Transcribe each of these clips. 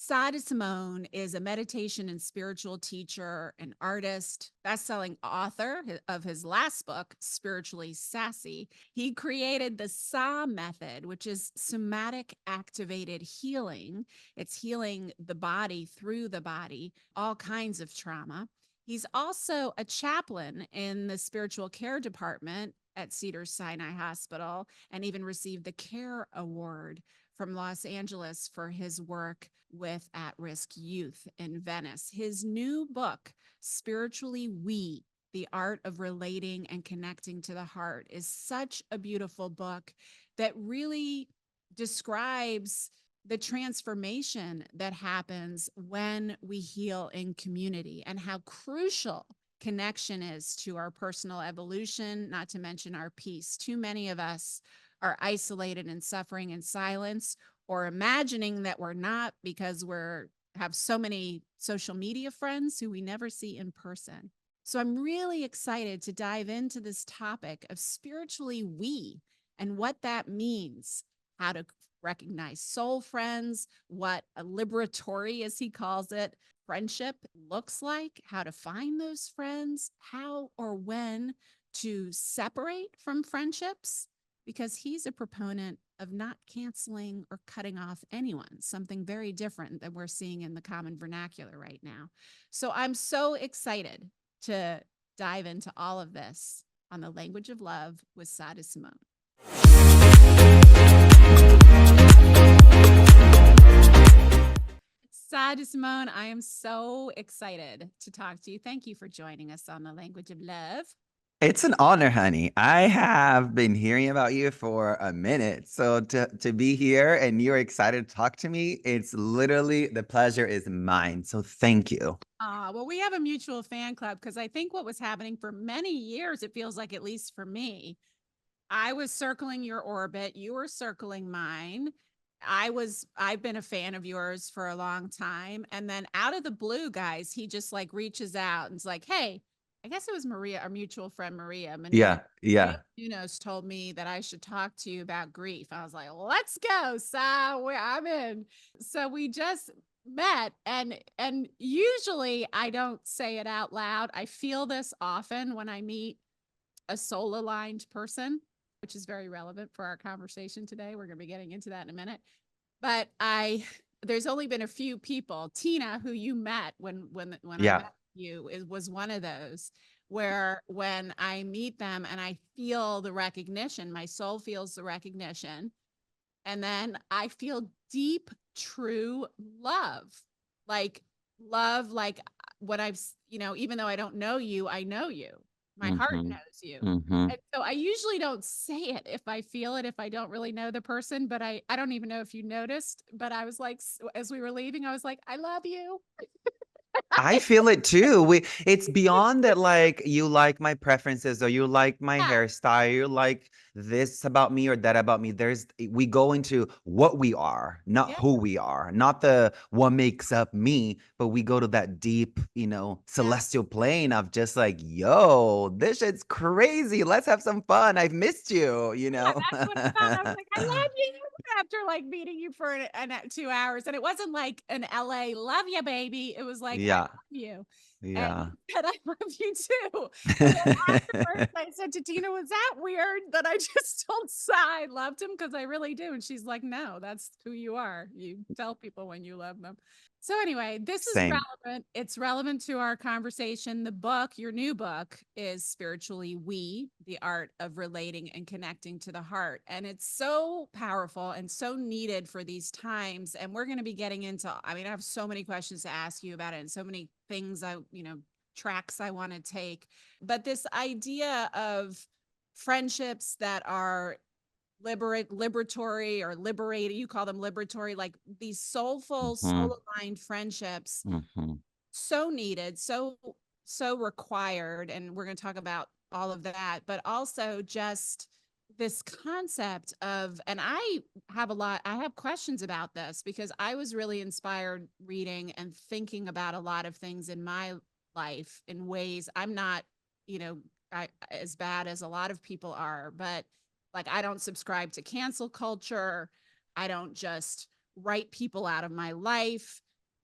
Sah D'Simone is a meditation and spiritual teacher, an artist, best-selling author of his last book, Spiritually Sassy. He created the SAH Method, which is somatic activated healing. It's healing the body through the body, all kinds of trauma. He's also a chaplain in the spiritual care department at Cedars-Sinai Hospital and even received the CARE Award from Los Angeles for his work with at-risk youth in Venice. His new book, Spiritually We, The Art of Relating and Connecting to the Heart, is such a beautiful book that really describes the transformation that happens when we heal in community and how crucial connection is to our personal evolution, not to mention our peace. Too many of us are isolated and suffering in silence, or imagining that we're not because we're have so many social media friends who we never see in person. So I'm really excited to dive into this topic of spiritually we and what that means, how to recognize soul friends, what a liberatory, as he calls it, friendship looks like, how to find those friends, how or when to separate from friendships, because he's a proponent of not canceling or cutting off anyone, something very different than we're seeing in the common vernacular right now. So I'm so excited to dive into all of this on the language of love with Sah D'Simone. Sah D'Simone, I am so excited to talk to you. Thank you for joining us on the language of love. It's an honor, honey. I have been hearing about you for a minute. So to be here and you're excited to talk to me, it's literally the pleasure is mine. So thank you. Well, we have a mutual fan club because I think what was happening for many years, it feels like, at least for me, I was circling your orbit, you were circling mine. I've been a fan of yours for a long time. And then out of the blue, guys, he just like reaches out and is like, hey, I guess it was Maria, our mutual friend Maria. Yeah, Maria yeah. Munoz told me that I should talk to you about grief. I was like, let's go, Sah. I'm in. So we just met, and usually I don't say it out loud. I feel this often when I meet a soul aligned person, which is very relevant for our conversation today. We're going to be getting into that in a minute. But there's only been a few people. Tina, who you met when I Yeah. met you, was one of those where when I meet them and I feel the recognition, my soul feels the recognition, and then I feel deep, true love, like like what even though I don't know you, I know you. My heart Mm-hmm. knows you. Mm-hmm. And so I usually don't say it if I feel it, if I don't really know the person, but I don't even know if you noticed, but I was like, as we were leaving, I was like, I love you. I feel it too. It's beyond that, like you like my preferences or you like my Yeah, hairstyle, you like this about me or that about me. We go into what we are, not yeah, who we are, not the what makes up me, but we go to that deep, yeah. celestial plane of just like, yo, this shit's crazy. Let's have some fun. I've missed you, you Yeah, know? that's what it felt. I was like, "I love you," after, like, meeting you for 2 hours, and it wasn't like an LA, "Love you, baby." It was like, "I Yeah. love you," and Yeah. he said, "I love you too," and then afterwards, I said to Tina, "Was that weird that I just told Sai I loved him? Because I really do," and she's like, "No, that's who you are. You tell people when you love them." So anyway, this is Same. relevant. It's relevant to our conversation. The book, your new book, is Spiritually We, The Art of Relating and Connecting to the Heart. And it's so powerful and so needed for these times. And we're going to be getting into, I mean, I have so many questions to ask you about it and so many things tracks I want to take. But this idea of friendships that are liberatory or liberating, you call them liberatory, like these soulful, Hmm. soul aligned friendships, Hmm. so needed, so required, and we're going to talk about all of that, but also just this concept of, and I have questions about this because I was really inspired reading and thinking about a lot of things in my life in ways I'm not, you know, as bad as a lot of people are, but like I don't subscribe to cancel culture. I don't just write people out of my life.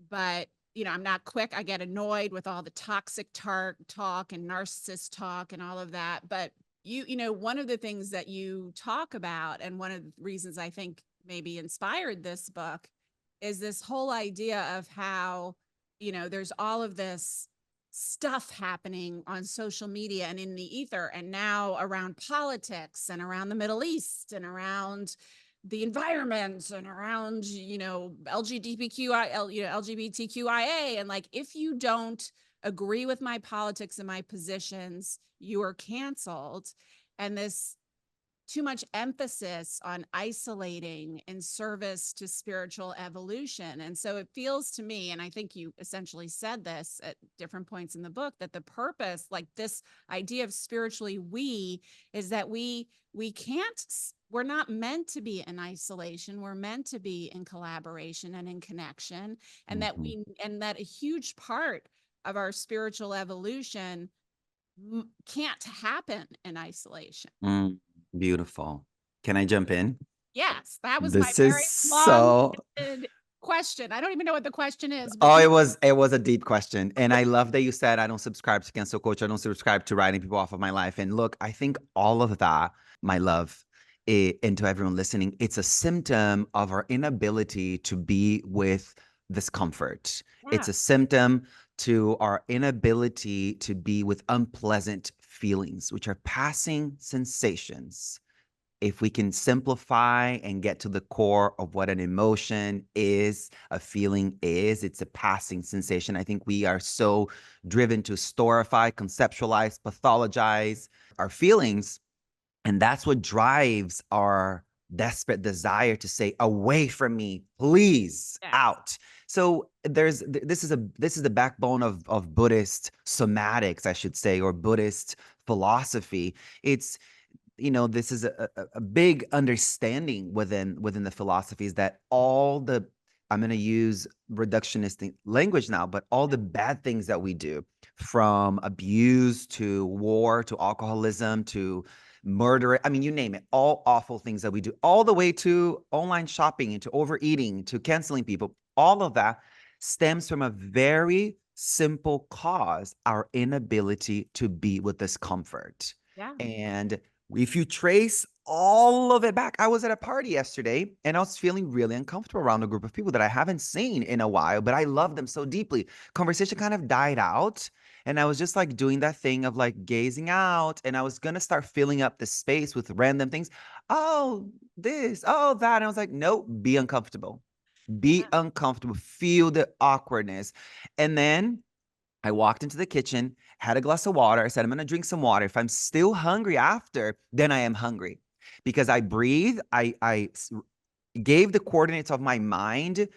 but I'm not quick. I get annoyed with all the toxic talk and narcissist talk and all of that. But one of the things that you talk about, and one of the reasons I think maybe inspired this book, is this whole idea of how, there's all of this stuff happening on social media and in the ether, and now around politics and around the Middle East and around the environment and around LGBTQIA, and like, if you don't agree with my politics and my positions, you are canceled. And this too much emphasis on isolating in service to spiritual evolution. And so it feels to me, and I think you essentially said this at different points in the book, that the purpose, like this idea of spiritually we, is that we can't, we're not meant to be in isolation. We're meant to be in collaboration and in connection. And Mhm. that a huge part of our spiritual evolution can't happen in isolation. Mm, beautiful. Can I jump in? Yes, that was my This is very long so question. I don't even know what the question is, but Oh, you it was a deep question. And I love that you said I don't subscribe to cancel culture. I don't subscribe to writing people off of my life. And look, I think all of that, my love, and to everyone listening, it's a symptom of our inability to be with discomfort. yeah, It's a symptom to our inability to be with unpleasant feelings, which are passing sensations. If we can simplify and get to the core of what an emotion is, a feeling is, it's a passing sensation. I think we are so driven to storify, conceptualize, pathologize our feelings. And that's what drives our desperate desire to say, away from me, please, yes, out. So this is the backbone of Buddhist somatics, I should say, or Buddhist philosophy. It's this is a big understanding within the philosophies that all the I'm going to use reductionist language now, but all the bad things that we do, from abuse to war to alcoholism to murder, I mean, you name it, all awful things that we do, all the way to online shopping and to overeating to canceling people, all of that stems from a very simple cause: our inability to be with discomfort. yeah, And if you trace all of it back, I was at a party yesterday and I was feeling really uncomfortable around a group of people that I haven't seen in a while, but I love them so deeply. Conversation kind of died out. And I was just like doing that thing of like gazing out, and I was going to start filling up the space with random things. Oh, this, oh, that. And I was like, nope, be uncomfortable. Be yeah. uncomfortable. Feel the awkwardness. And then I walked into the kitchen, had a glass of water. I said, I'm going to drink some water. If I'm still hungry after, then I am hungry because I breathe. I gave the coordinates of my mind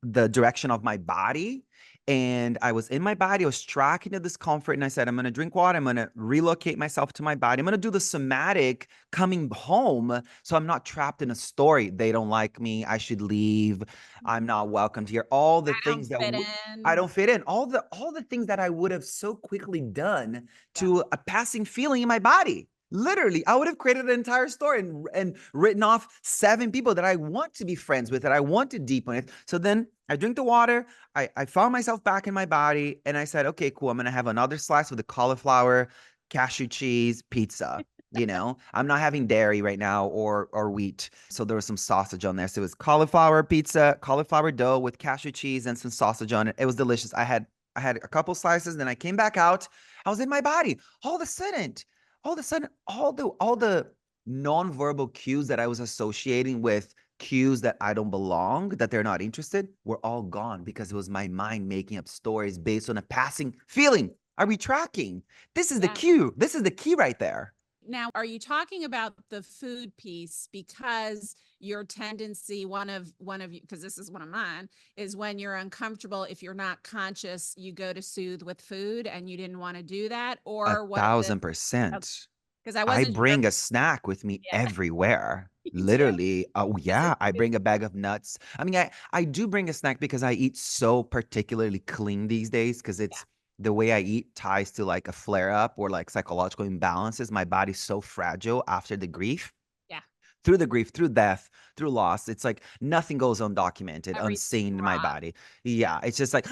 the direction of my body. And I was in my body, I was tracking the discomfort. And I said, I'm going to drink water. I'm going to relocate myself to my body. I'm going to do the somatic coming home. So I'm not trapped in a story. They don't like me. I should leave. I'm not welcomed here. All the I don't things that fit I in. don't fit in. All the things that I would have so quickly done Yeah, to a passing feeling in my body. Literally, I would have created an entire story and written off 7 people that I want to be friends with, that I want to deepen with. So then I drink the water. I found myself back in my body, and I said, okay, cool. I'm going to have another slice with the cauliflower, cashew cheese, pizza. I'm not having dairy right now or wheat. So there was some sausage on there. So it was cauliflower pizza, cauliflower dough with cashew cheese and some sausage on it. It was delicious. I had a couple slices, then I came back out. I was in my body. All of a sudden, all the nonverbal cues that I was associating with cues that I don't belong, that they're not interested, were all gone because it was my mind making up stories based on a passing feeling. Are we tracking? This is the yeah. cue. This is the key right there. Now, are you talking about the food piece because your tendency, one of you, because this is one of mine, is when you're uncomfortable, if you're not conscious, you go to soothe with food and you didn't want to do that? A Or was it, thousand percent. because I I wasn't sure. bring a snack with me Yeah, everywhere. you do. Literally. Oh Is it, yeah, I bring a bag of nuts. I mean, I do bring a snack because I eat so particularly clean these days, because yeah, it's the way I eat ties to like a flare up or like psychological imbalances. My body's so fragile after the grief. yeah, through the grief, through death, through loss. It's like nothing goes undocumented, Everything's unseen in my raw. body. Yeah, it's just like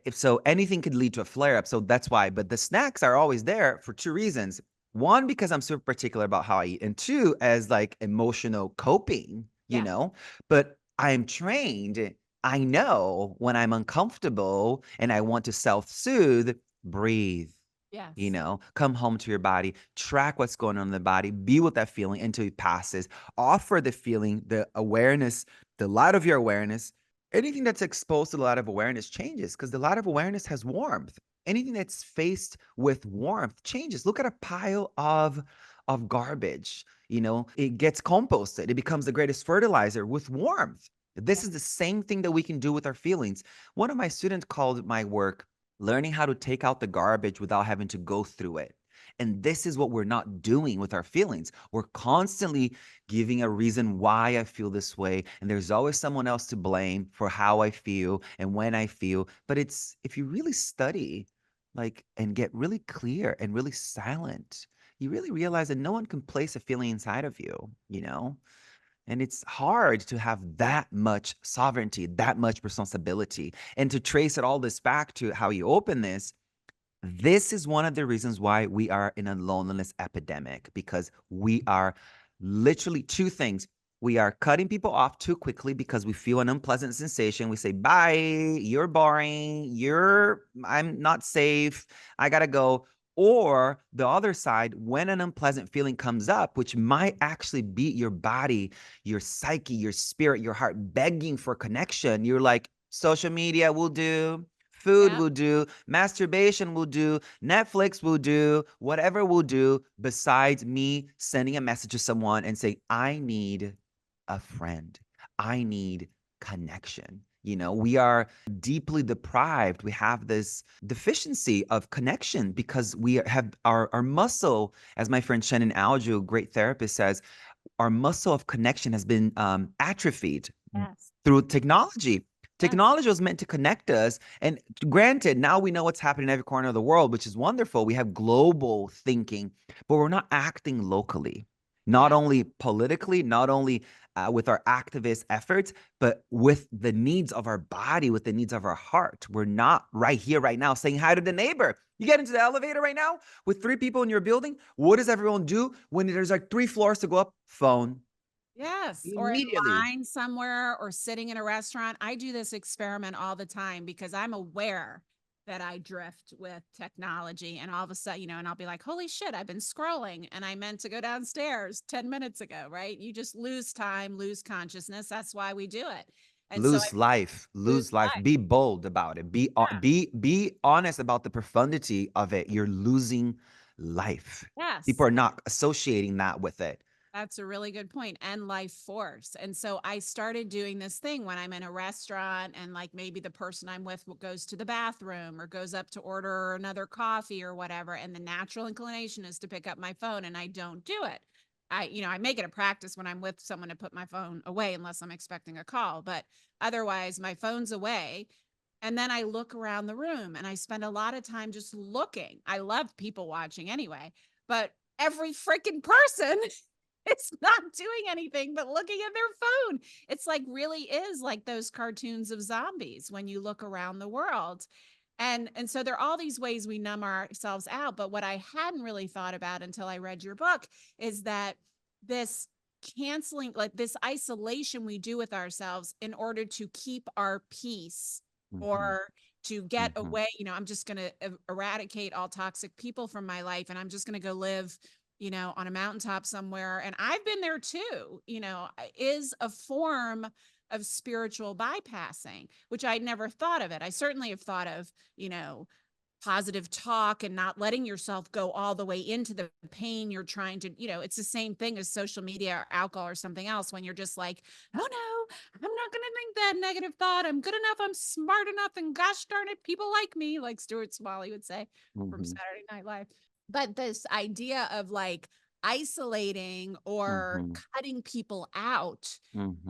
if so anything could lead to a flare up. So that's why. But the snacks are always there for two reasons. One, because I'm super particular about how I eat, and two, as like emotional coping, you Yes. know. But I am trained. I know when I'm uncomfortable and I want to self soothe, breathe, Yes. come home to your body, track what's going on in the body, be with that feeling until it passes, offer the feeling, the awareness, the light of your awareness. Anything that's exposed to the light of awareness changes because the light of awareness has warmth. Anything that's faced with warmth changes. Look at a pile of garbage. It gets composted. It becomes the greatest fertilizer with warmth. This Yeah. is the same thing that we can do with our feelings. One of my students called my work learning how to take out the garbage without having to go through it. And this is what we're not doing with our feelings. We're constantly giving a reason why I feel this way. And there's always someone else to blame for how I feel and when I feel. But it's if you really study, like, and get really clear and really silent, you really realize that no one can place a feeling inside of you. And it's hard to have that much sovereignty, that much responsibility. And to trace it all this back to how you open this is one of the reasons why we are in a loneliness epidemic because we are literally two things. We are cutting people off too quickly because we feel an unpleasant sensation. We say, bye, you're boring, I'm not safe, I gotta go. Or the other side, when an unpleasant feeling comes up, which might actually be your body, your psyche, your spirit, your heart begging for connection, you're like, social media will do, food Yeah. will do, masturbation will do, Netflix will do, whatever will do, besides me sending a message to someone and saying, I need a friend. I need connection. We are deeply deprived. We have this deficiency of connection because we have our muscle, as my friend Shannon Aljo, great therapist, says, our muscle of connection has been atrophied Yes. through technology. Yes. Technology was meant to connect us. And granted, now we know what's happening in every corner of the world, which is wonderful. We have global thinking, but we're not acting locally, not Yeah. only politically, not only with our activist efforts, but with the needs of our body, with the needs of our heart. We're not right here, right now, saying hi to the neighbor. You get into the elevator right now with three people in your building. What does everyone do when there's like 3 floors to go up? Phone. Yes. Or in Immediately. line somewhere or sitting in a restaurant. I do this experiment all the time because I'm aware that I drift with technology and all of a sudden, and I'll be like, holy shit, I've been scrolling and I meant to go downstairs 10 minutes ago, right? You just lose time, lose consciousness. That's why we do it. And so I Lose life, lose lose life. life. Be bold about it. Be Yeah. be honest about the profundity of it. You're losing life. People Yes. are not associating that with it. That's a really good point. And life force. And so I started doing this thing when I'm in a restaurant and like maybe the person I'm with goes to the bathroom or goes up to order another coffee or whatever. And the natural inclination is to pick up my phone and I don't do it. I make it a practice when I'm with someone to put my phone away unless I'm expecting a call. But otherwise, my phone's away. And then I look around the room and I spend a lot of time just looking. I love people watching anyway, but every freaking person it's not doing anything but looking at their phone. It's like really is like those cartoons of zombies when you look around the world. And so there are all these ways we numb ourselves out, but what I hadn't really thought about until I read your book is that this canceling like this isolation we do with ourselves in order to keep our peace Mhm, or to get mhm, away, I'm just going to eradicate all toxic people from my life and I'm just going to go live on a mountaintop somewhere. And I've been there too, is a form of spiritual bypassing, which I'd never thought of it. I certainly have thought of, positive talk and not letting yourself go all the way into the pain you're trying to, it's the same thing as social media or alcohol or something else when you're just like, oh no, I'm not going to think that negative thought. I'm good enough. I'm smart enough. And gosh darn it, people like me, like Stuart Smalley would say from mhm, Saturday Night Live. But this idea of like isolating or mhm, cutting people out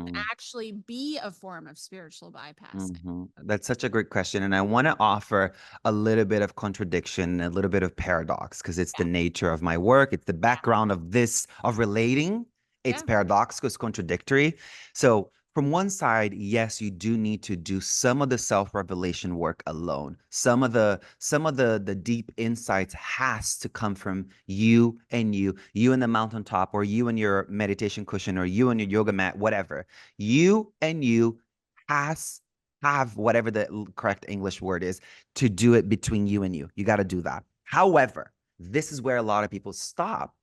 can mhm, actually be a form of spiritual bypassing. mhm. That's such a great question. And I want to offer a little bit of contradiction, a little bit of paradox, because it's the Yeah. nature of my work. It's the Yeah. background of this, of relating It's Yeah. paradoxical, it's contradictory. So from one side, yes, you do need to do some of the self-revelation work alone. Some of the deep insights has to come from you and you in the mountaintop, or you and your meditation cushion, or you and your yoga mat, whatever. You and you has have whatever the correct English word is to do it between you and you. You got to do that. However, this is where a lot of people stop.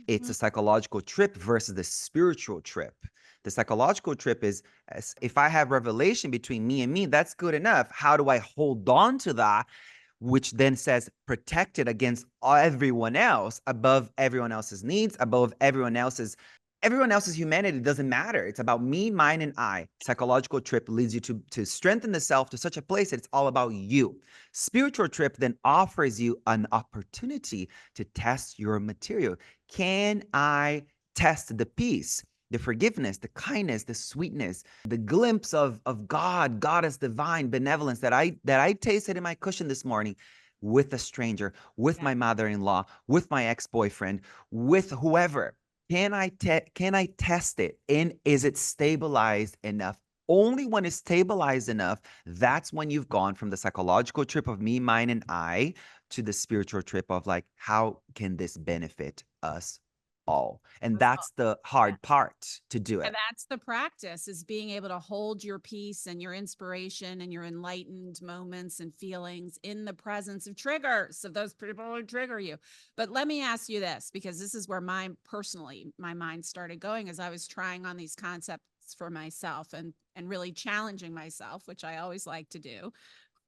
It's Mhm. a psychological trip versus the spiritual trip. The psychological trip is, if I have revelation between me and me, that's good enough. How do I hold on to that? Which then says protected against everyone else, above everyone else's needs, above everyone else's humanity doesn't matter. It's about me, mine, and I. Psychological trip leads you to strengthen the self to such a place that it's all about you. Spiritual trip then offers you an opportunity to test your material. Can I test the peace, the forgiveness, the kindness, the sweetness, the glimpse of God, goddess, divine benevolence that I tasted in my cushion this morning with a stranger, with Yeah. my mother-in-law, with my ex-boyfriend, with whoever? Can I test it? And is it stabilized enough? Only when it's stabilized enough, that's when you've gone from the psychological trip of me, mine, and I to the spiritual trip of like, how can this benefit us all? And That's that's the hard part to do And it. that's the practice, is being able to hold your peace and your inspiration and your enlightened moments and feelings in the presence of triggers, of those people who trigger you. But let me ask you this, because this is where my mind started going as I was trying on these concepts for myself and really challenging myself, which I always like to do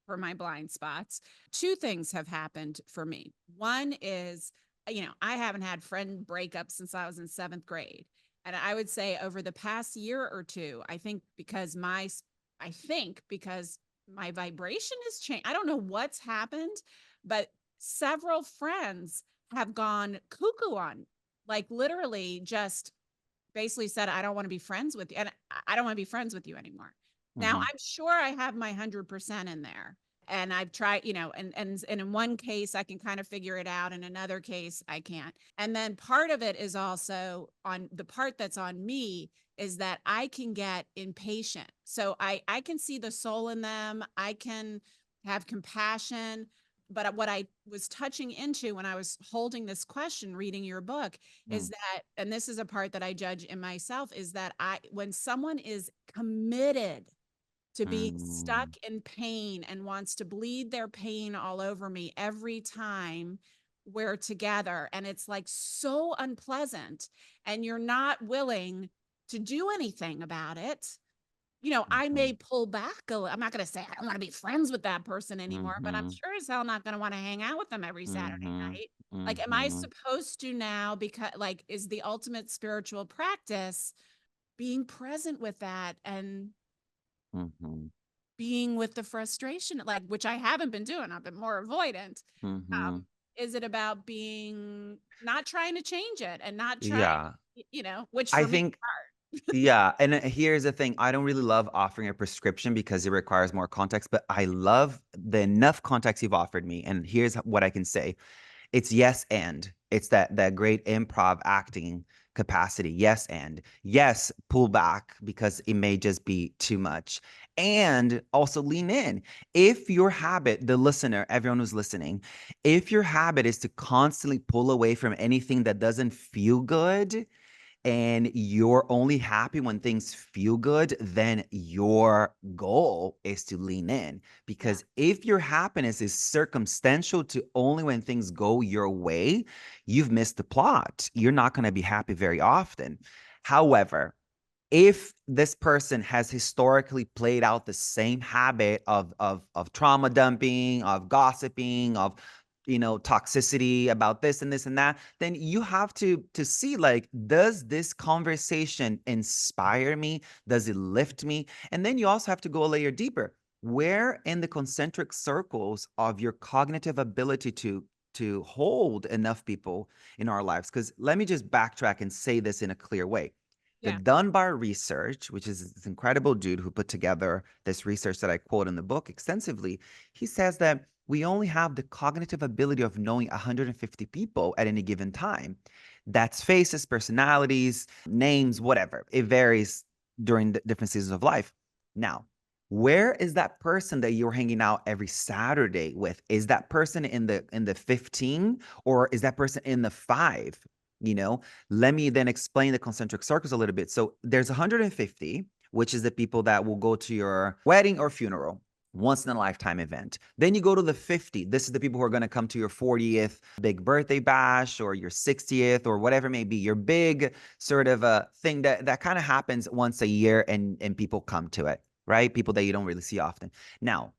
for my blind spots. Two things have happened for me. One is, I haven't had friend breakups since I was in seventh grade. And I would say over the past year or two, I think because my vibration has changed. I don't know what's happened, but several friends have gone cuckoo on, like literally just basically said, I don't want to be friends with you. And I don't want to be friends with you anymore. Now, Mhm, I'm sure I have my 100% in there. And I've tried, and in one case I can kind of figure it out. In another case, I can't. And then part of it is also on the part that's on me is that I can get impatient. So I can see the soul in them. I can have compassion. But what I was touching into when I was holding this question, reading your book, is mm, that, and this is a part that I judge in myself, is that when someone is committed to being stuck mm, in pain and wants to bleed their pain all over me every time we're together, and it's like so unpleasant, and you're not willing to do anything about it, I may mhm, pull back a little. I'm not going to say I don't want to be friends with that person anymore, but I'm mhm, sure as hell not going to want to hang out with them every Saturday mhm, night. Like, am I mhm, supposed to now? Because, like, is the ultimate spiritual practice being present with that and mhm, being with the frustration, like, which I haven't been doing. I've been more avoidant. mhm. Is it about being not trying to change it and not trying, Yeah. which I for me is think hard. Yeah, and here's the thing. I don't really love offering a prescription because it requires more context, but I love the enough context you've offered me. And here's what I can say. It's yes and. It's that great improv acting capacity. Yes and. Yes, pull back because it may just be too much. And also lean in. If your habit, the listener, everyone who's listening, if your habit is to constantly pull away from anything that doesn't feel good, and you're only happy when things feel good, then your goal is to lean in. Yeah. Because if your happiness is circumstantial to only when things go your way, you've missed the plot. You're not going to be happy very often. However, if this person has historically played out the same habit of trauma dumping, of gossiping, of toxicity about this and this and that, then you have to see, like, does this conversation inspire me? Does it lift me? And then you also have to go a layer deeper. Where in the concentric circles of your cognitive ability to hold enough people in our lives? Because let me just backtrack and say this in a clear way. The Yeah. Dunbar research, which is this incredible dude who put together this research that I quote in the book extensively, he says that we only have the cognitive ability of knowing 150 people at any given time. That's faces, personalities, names, whatever. It varies during the different seasons of life. Now, where is that person that you're hanging out every Saturday with? Is that person in the 15 or is that person in the 5? You know, let me then explain the concentric circles a little bit. So there's 150, which is the people that will go to your wedding or funeral, once in a lifetime event. Then you go to the 50. This is the people who are going to come to your 40th big birthday bash or your 60th or whatever it may be, your big sort of a thing that kind of happens once a year and people come to it, right? People that you don't really see often. Now,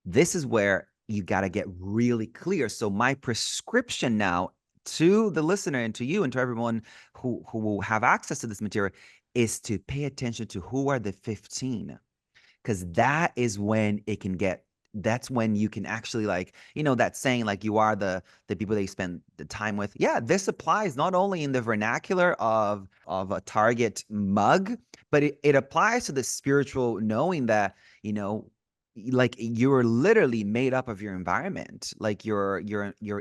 this is where you got to get really clear. So my prescription now to the listener and to you and to everyone who will have access to this material is to pay attention to who are the 15, because that is when it can get, that's when you can actually, like, you know, that saying, like, you are the people that you spend the time with. Yeah, this applies not only in the vernacular of a target mug, but it applies to the spiritual knowing that, you know, like, you're literally made up of your environment. Like, your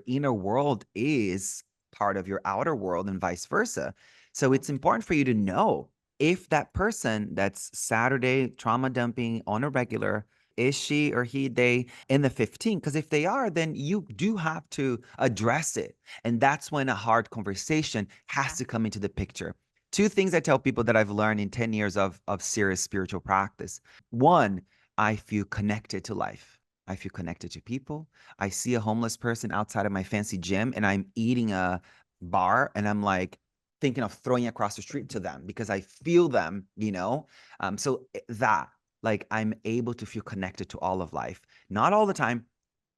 inner world is part of your outer world and vice versa. So it's important for you to know if that person that's Saturday trauma dumping on a regular, is she or he, they in the 15? Because if they are, then you do have to address it. And that's when a hard conversation has Yeah. to come into the picture. Two things I tell people that I've learned in 10 years of serious spiritual practice. One, I feel connected to life. I feel connected to people. I see a homeless person outside of my fancy gym and I'm eating a bar and I'm like, thinking of throwing across the street to them because I feel them, you know? So that, like, I'm able to feel connected to all of life. Not all the time,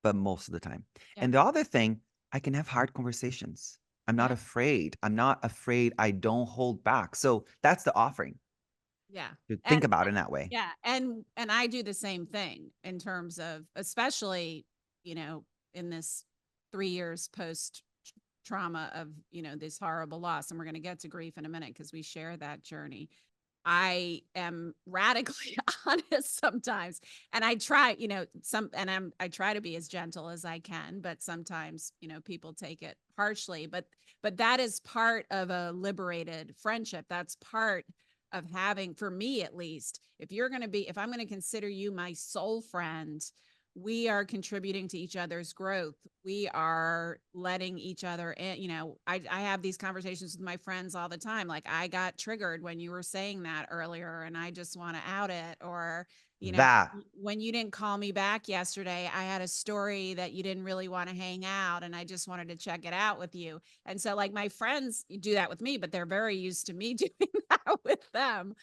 but most of the time. Yeah. And the other thing, I can have hard conversations. I'm not Yeah. afraid. I'm not afraid. I don't hold back. So that's the offering, Yeah. to And think about it in that way. yeah, and I do the same thing in terms of, especially, you know, in this 3 years post trauma of, you know, this horrible loss, and we're going to get to grief in a minute because we share that journey. I am radically honest sometimes, and I try, you know, I try to be as gentle as I can, but sometimes, you know, people take it harshly, but that is part of a liberated friendship. That's part of having, for me at least, if I'm going to consider you my soul friend, we are contributing to each other's growth. We are letting each other in. You know, I have these conversations with my friends all the time. Like, I got triggered when you were saying that earlier, and I just want to out it. Or, you know, That, when you didn't call me back yesterday, I had a story that you didn't really want to hang out, and I just wanted to check it out with you. And so, like, my friends do that with me, but they're very used to me doing that with them.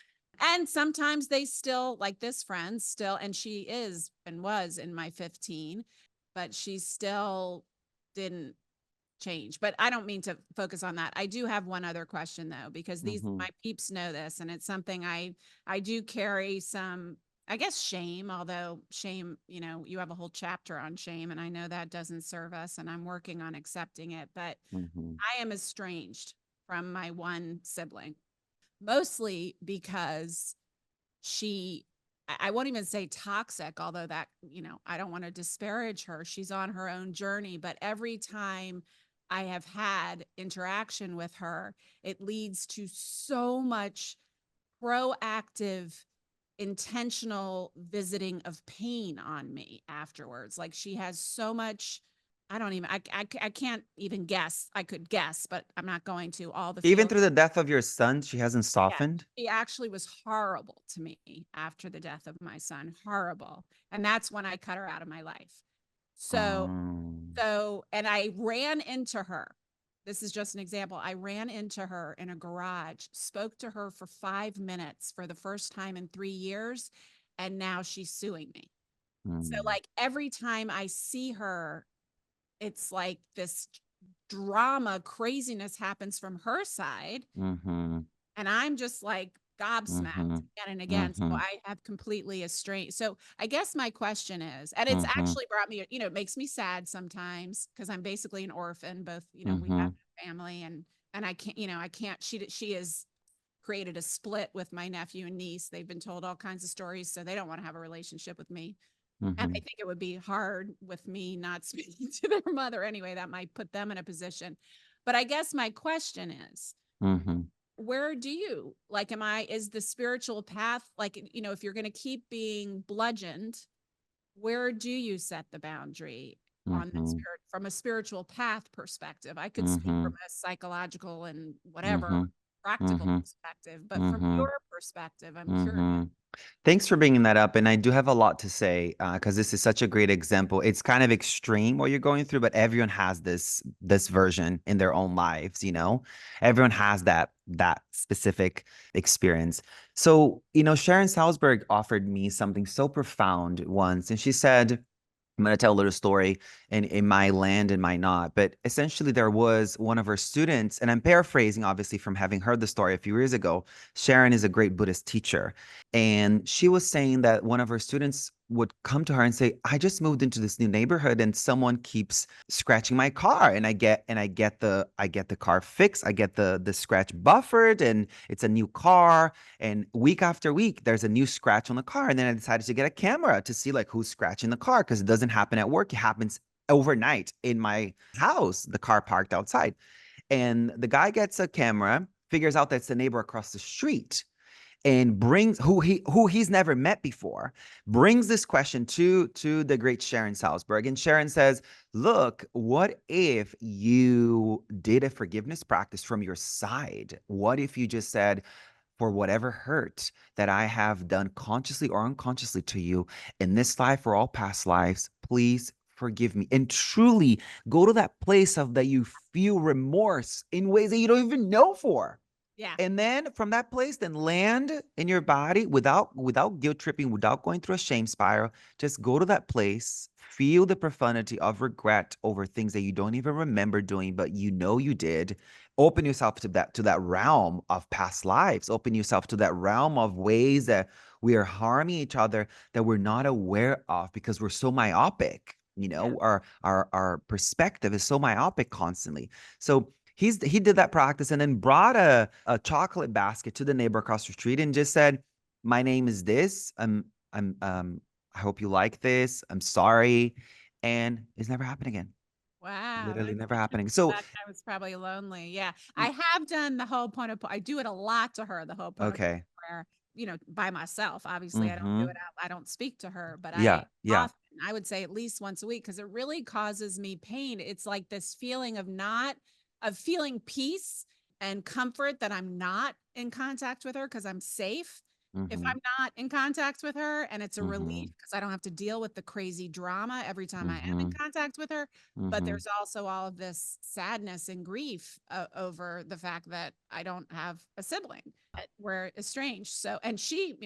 And sometimes they still, like this friend still, and she is and was in my 15, but she still didn't change. But I don't mean to focus on that. I do have one other question though, because these mhm, my peeps know this, and it's something I do carry some, I guess, shame, although shame, you know, you have a whole chapter on shame, and I know that doesn't serve us, and I'm working on accepting it. But mhm, I am estranged from my one sibling, mostly because she, I won't even say toxic, although that, you know, I don't want to disparage her. She's on her own journey, but every time I have had interaction with her, it leads to so much proactive, intentional visiting of pain on me afterwards. Like, she has so much, I don't even, I can't even guess. I could guess, but I'm not going to, all the even feelings. through the death of your son, she hasn't Yeah. softened. She actually was horrible to me after the death of my son, horrible. And that's when I cut her out of my life. So, um, and I ran into her. This is just an example. I ran into her in a garage, spoke to her for 5 minutes for the first time in 3 years, and now she's suing me. So, mm, like, every time I see her, it's like this drama, craziness happens from her side, mhm, and I'm just like gobsmacked mhm, again and again. So mhm, I have completely estranged. So I guess my question is, and it's mhm, actually brought me, you know, it makes me sad sometimes because I'm basically an orphan. Both, you know, we have mhm, a family, and I can't, you know, I can't. She has created a split with my nephew and niece. They've been told all kinds of stories, so they don't want to have a relationship with me. And I Mhm. think it would be hard with me not speaking to their mother anyway. That might put them in a position. But I guess my question is, Mhm. where do you like, is the spiritual path like, if you're going to keep being bludgeoned, where do you set the boundary on the Mhm. spirit from a spiritual path perspective? I could speak from Mhm. a psychological and whatever Mhm. practical Mhm. perspective, but from Mhm. your perspective, I'm curious. Mhm. Thanks for bringing that up. And I do have a lot to say because this is such a great example. It's kind of extreme what you're going through, but everyone has this version in their own lives, you know? Everyone has that specific experience. So, Sharon Salzberg offered me something so profound once, and she said, I'm going to tell a little story in my land and my not. But essentially, there was one of her students, and I'm paraphrasing, obviously, from having heard the story a few years ago. Sharon is a great Buddhist teacher. And she was saying that one of her students would come to her and say, I just moved into this new neighborhood and someone keeps scratching my car. And I get the car fixed. I get the scratch buffered and it's a new car. And week after week, there's a new scratch on the car. And then I decided to get a camera to see like who's scratching the car because it doesn't happen at work. It happens overnight in my house, the car parked outside. And the guy gets a camera, figures out that's the neighbor across the street and brings who he's never met before, brings this question to the great Sharon Salzberg. And Sharon says, look, what if you did a forgiveness practice from your side? What if you just said, for whatever hurt that I have done consciously or unconsciously to you in this life or all past lives, please forgive me. And truly go to that place of that you feel remorse in ways that you don't even know for. Yeah. And then from that place, then land in your body without guilt tripping, without going through a shame spiral. Just go to that place, feel the profundity of regret over things that you don't even remember doing, but you know you did. Open yourself to that realm of past lives. Open yourself to that realm of ways that we are harming each other that we're not aware of because we're so myopic. Yeah. Our perspective is so myopic constantly. So he did that practice and then brought a chocolate basket to the neighbor across the street and just said, "My name is this. I hope you like this. I'm sorry." And it's never happened again. Wow, Literally that's never happening. interesting. So, That guy was probably lonely. Yeah. I have done the Ho'oponopono. I do it a lot to her, the Ho'oponopono okay. prayer, by myself. Obviously, I don't do Mm-hmm. it out, I don't speak to her, but Yeah. Yeah. I would say at least once a week because it really causes me pain. It's like this feeling of feeling peace and comfort that I'm not in contact with her because I'm safe. If Mm-hmm. I'm not in contact with her, and it's a Mm-hmm. relief because I don't have to deal with the crazy drama every time I am in Mm-hmm. contact with her, but Mm-hmm. there's also all of this sadness and grief over the fact that I don't have a sibling, that we're estranged. So, and she,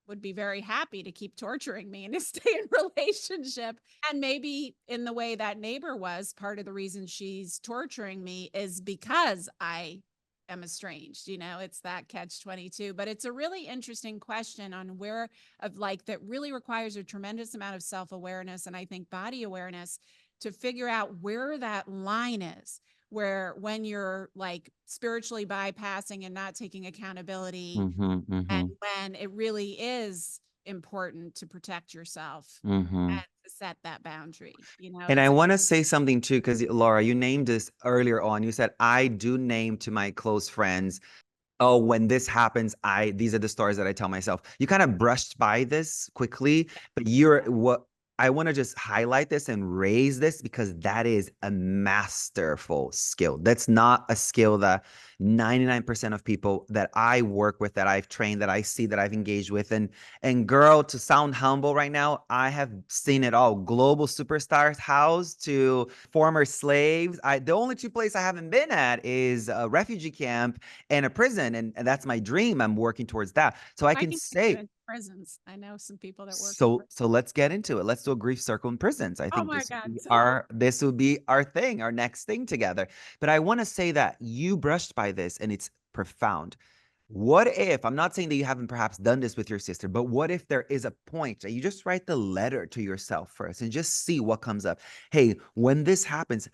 would be very happy to keep torturing me and to stay in relationship. And maybe in the way that neighbor was, part of the reason she's torturing me is because I am estranged. It's that catch 22. But it's a really interesting question on where of like that really requires a tremendous amount of self-awareness and I think body awareness to figure out where that line is, where when you're like spiritually bypassing and not taking accountability, Mm-hmm. and Mm-hmm. when it really is important to protect yourself Mm-hmm. and to set that boundary. And I It's want to say something too, because Laura, you named this earlier on. You said, I do name to my close friends, oh, when this happens, these are the stories that I tell myself. You kind of brushed by this quickly, yeah, but yeah, what I want to just highlight this and raise this because that is a masterful skill. That's not a skill that 99% of people that I work with, that I've trained, that I see, that I've engaged with. And girl, to sound humble right now, I have seen it all. Global superstars housed to former slaves. The only two places I haven't been at is a refugee camp and a prison, and that's my dream. I'm working towards that. So I I can can get you say, into prisons. I know some people that work in so prisons. let's get into it. Let's do a grief circle in prisons. I Oh think my this would God. be our thing, our next thing together. But I want to say that you brushed by this and it's profound. What if, I'm not saying that you haven't perhaps done this with your sister, but what if there is a point that you just write the letter to yourself first and just see what comes up? Hey, when this happens,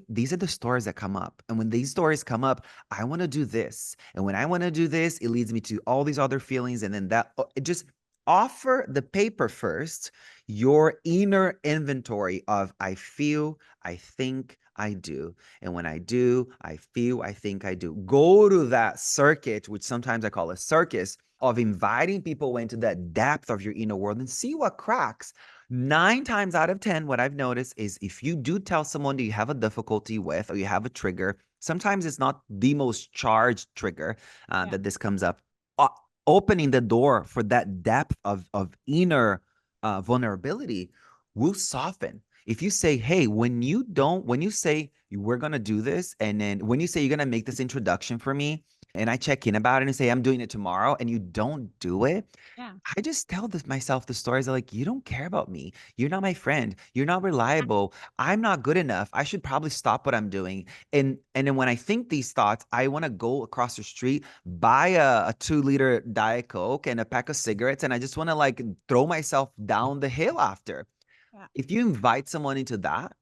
these are the stories that come up. And when these stories come up, I want to do this. And when I want to do this, it leads me to all these other feelings. And then it just offer the paper first. your inner inventory of I feel, I think, I do. And when I do, I feel, I think, I do. Go to that circuit, which sometimes I call a circus, of inviting people into that depth of your inner world and see what cracks. 9 times out of 10, what I've noticed is if you do tell someone that you have a difficulty with or you have a trigger, sometimes it's not the most charged trigger Yeah. that this comes up. Uh, Opening the door for that depth of inner vulnerability will soften. If you say, hey, when you say we're going to do this, and then when you say you're going to make this introduction for me, and I check in about it and say, I'm doing it tomorrow, and you don't do it, Yeah. I just tell myself the stories of like, you don't care about me. You're not my friend. You're not reliable. I'm not good enough. I should probably stop what I'm doing. And then when I think these thoughts, I want to go across the street, buy a 2 liter Diet Coke and a pack of cigarettes, and I just want to like throw myself down the hill after. Yeah. If you invite someone into that,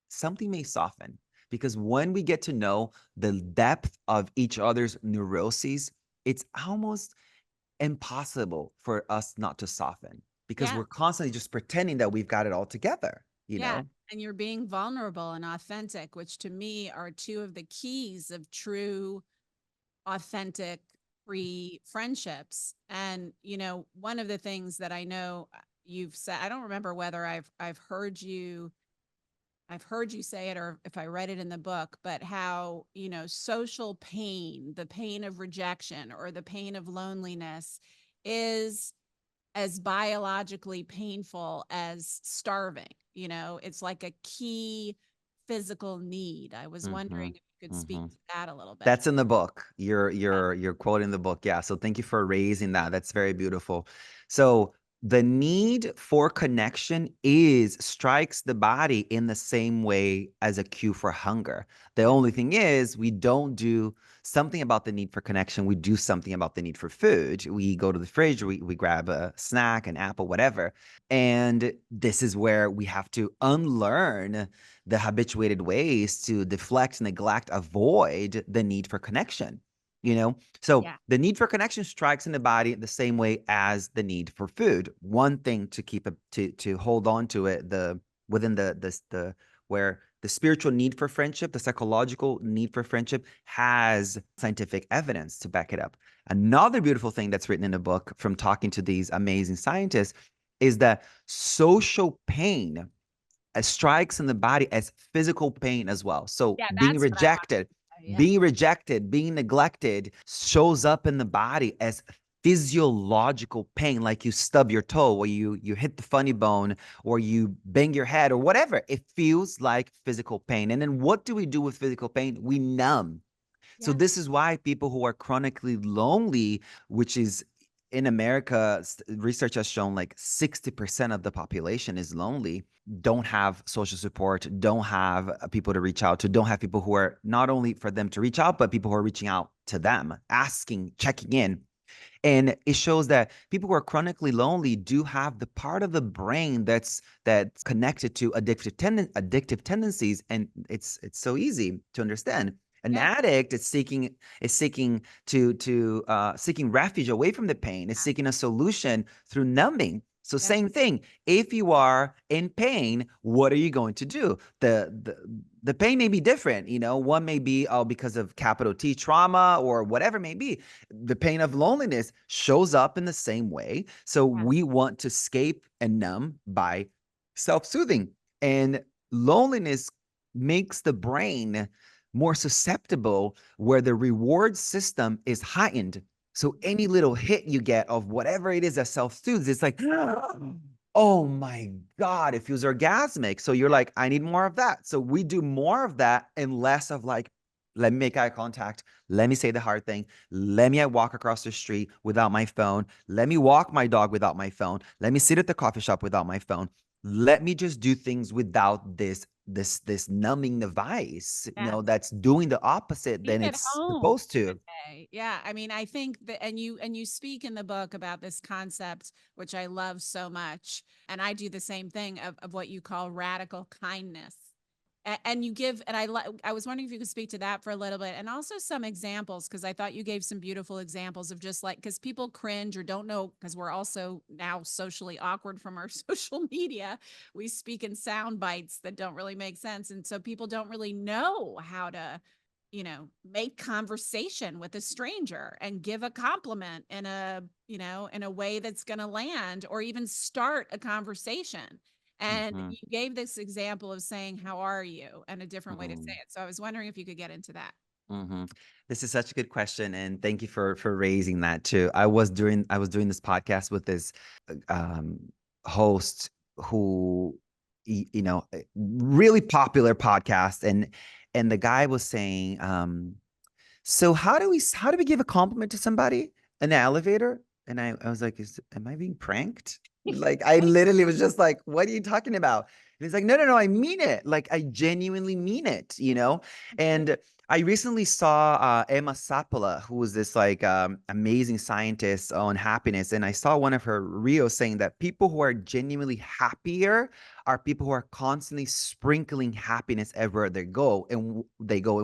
something may soften. Because when we get to know the depth of each other's neuroses, it's almost impossible for us not to soften because Yeah. we're constantly just pretending that we've got it all together, you Yeah. know? And you're being vulnerable and authentic, which to me are two of the keys of true, authentic, free friendships. And, one of the things that I know you've said, I don't remember whether I've heard you say it or if I read it in the book, but how, social pain, the pain of rejection or the pain of loneliness is as biologically painful as starving. It's like a key physical need. I was wondering Mhm, if you could speak mhm. to that a little bit. That's in the book. You're Yeah. you're you're quoting the book. Yeah. So thank you for raising that. That's very beautiful. So the need for connection is strikes the body in the same way as a cue for hunger. The Yeah. only thing is we don't do something about the need for connection. We do something about the need for food. We go to the fridge, we grab a snack, an apple, whatever. And this is where we have to unlearn the habituated ways to deflect, neglect, avoid the need for connection. You know, so Yeah. the need for connection strikes in the body the same way as the need for food. One thing to keep to hold on to it, the within the where the spiritual need for friendship, the psychological need for friendship has scientific evidence to back it up. Another beautiful thing that's written in the book from talking to these amazing scientists is that social pain strikes in the body as physical pain as well. So Yeah. That's what I want to say. Yeah. being rejected, being neglected shows up in the body as physiological pain, like you stub your toe or you hit the funny bone or you bang your head or whatever. It feels like physical pain. And then what do we do with physical pain? We numb. So Yeah. this is why people who are chronically lonely, which is in America, research has shown like 60% of the population is lonely, don't have social support, don't have people to reach out to, don't have people who are not only for them to reach out, but people who are reaching out to them, asking, checking in. And it shows that people who are chronically lonely do have the part of the brain that's connected to addictive tendencies, and it's so easy to understand. An Yeah. addict is seeking seeking refuge away from the pain, is seeking a solution through numbing. So Yeah. same thing. If you are in pain, what are you going to do? The pain may be different. One may be because of capital T trauma or whatever it may be. The pain of loneliness shows up in the same way. So Yeah. we want to escape and numb by self-soothing. And loneliness makes the brain more susceptible where the reward system is heightened. So any little hit you get of whatever it is that self-soothes, it's like, oh my God, it feels orgasmic. So you're like, I need more of that. So we do more of that and less of like, let me make eye contact. Let me say the hard thing. Let me walk across the street without my phone. Let me walk my dog without my phone. Let me sit at the coffee shop without my phone. Let me just do things without this numbing device, Yeah. that's doing the opposite Being than at it's home supposed to. today. Yeah. I mean, I think that, and you speak in the book about this concept, which I love so much. And I do the same thing of what you call radical kindness. And you give, and I was wondering if you could speak to that for a little bit, and also some examples, because I thought you gave some beautiful examples of just like, because people cringe or don't know, because we're also now socially awkward from our social media. We speak in sound bites that don't really make sense. And so people don't really know how to, make conversation with a stranger and give a compliment in a, in a way that's going to land, or even start a conversation. And Mhm, you gave this example of saying, "How are you?" and a different way to say mhm, it. So I was wondering if you could get into that. mhm. This is such a good question, and thank you for raising that too. I was doing this podcast with this um, host who really popular podcast, and the guy was saying, so how do we give a compliment to somebody in the elevator? And I was like, am I being pranked? Like I literally was just like, what are you talking about? And he's like, no, no, no, I mean it. Like I genuinely mean it. And I recently saw Emma Sapola, who was this like amazing scientist on happiness. And I saw one of her reels saying that people who are genuinely happier are people who are constantly sprinkling happiness everywhere they go. And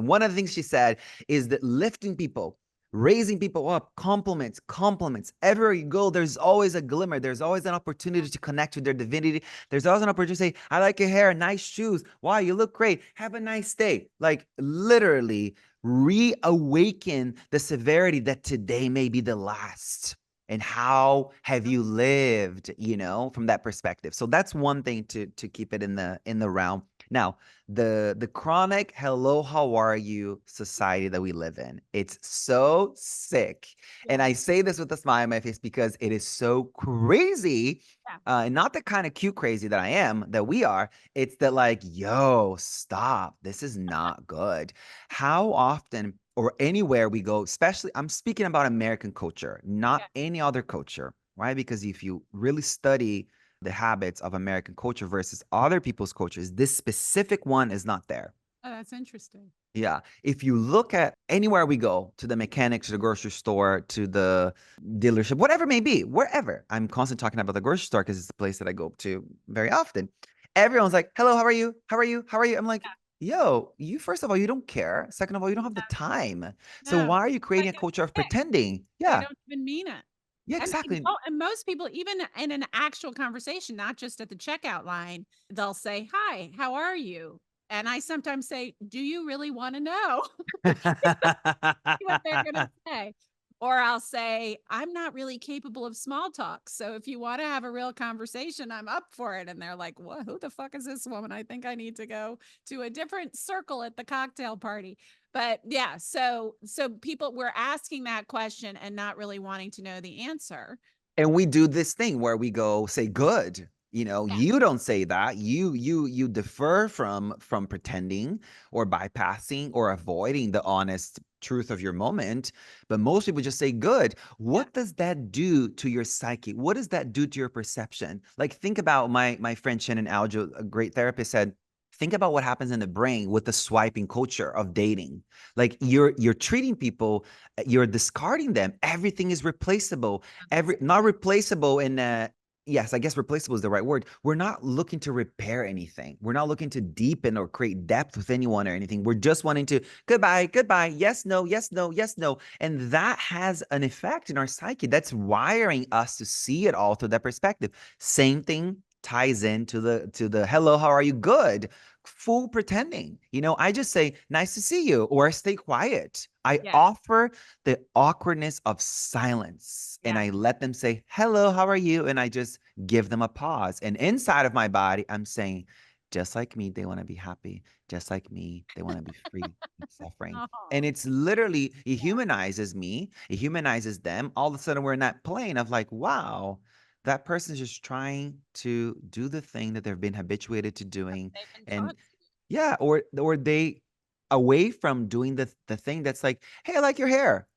one of the things she said is that lifting people, raising people up, compliments, compliments. Everywhere you go, there's always a glimmer. There's always an opportunity to connect with their divinity. There's always an opportunity to say, I like your hair, nice shoes. Wow, you look great. Have a nice day. Like literally reawaken the severity that today may be the last. And how have you lived, from that perspective? So that's one thing to keep it in the realm. Now, the chronic hello, how are you society that we live in, it's so sick. And Yeah. I say this with a smile on my face because it is so crazy. Yeah. And not the kind of cute crazy that I am, that we are. It's that like, yo, stop. This is not good. How often or anywhere we go, especially I'm speaking about American culture, not Yeah. any other culture, right? Because if you really study the habits of American culture versus other people's cultures, this specific one is not there. Oh, that's interesting. Yeah. If you look at anywhere we go, to the mechanic, to the grocery store, to the dealership, whatever it may be, wherever. I'm constantly talking about the grocery store because it's the place that I go to very often. Everyone's like, hello, how are you? How are you? How are you? I'm like, yo, you, first of all, you don't care. Second of all, you don't have the time. So No, why are you it's like creating a a culture of stick. pretending? They Yeah. don't even mean it. Yeah, And they exactly. don't, and most people, even in an actual conversation, not just at the checkout line, they'll say, "Hi, how are you?" And I sometimes say, "Do you really wanna know?" What they're gonna say. Or I'll say, "I'm not really capable of small talk, so if you wanna have a real conversation, I'm up for it." And they're like, "What? Who the fuck is this woman? I think I need to go to a different circle at the cocktail party." But yeah, so people were asking that question and not really wanting to know the answer. And we do this thing where we go say good. Yeah, You don't say that. You defer from pretending or bypassing or avoiding the honest truth of your moment. But most people just say good. yeah, What does that do to your psyche? What does that do to your perception? Like think about my friend Shannon Aljo, a great therapist, said, think about what happens in the brain with the swiping culture of dating. Like you're treating people, you're discarding them. Everything is replaceable. that's Not replaceable in yes, I guess replaceable is the right word. We're not looking to repair anything. We're not looking to deepen or create depth with anyone or anything. We're just wanting to goodbye, goodbye, yes, no, yes, no, yes, no. And that has an effect in our psyche. That's wiring us to see it all through that perspective. Same thing ties into the hello, how are you? Good. Full pretending. I just say nice to see you or stay quiet. I yeah, offer the awkwardness of silence. And yeah. I let them say, hello, how are you? And I just give them a pause. And inside of my body, I'm saying, just like me, they want to be happy. Just like me, they want to be free from suffering. Oh, And it's literally, it yeah, humanizes me, it humanizes them. All of a sudden, we're in that plane of like, wow, that person's just trying to do the thing that they've been habituated to doing. they've been And taught to. yeah, or they away from doing the thing that's like, hey, I like your hair,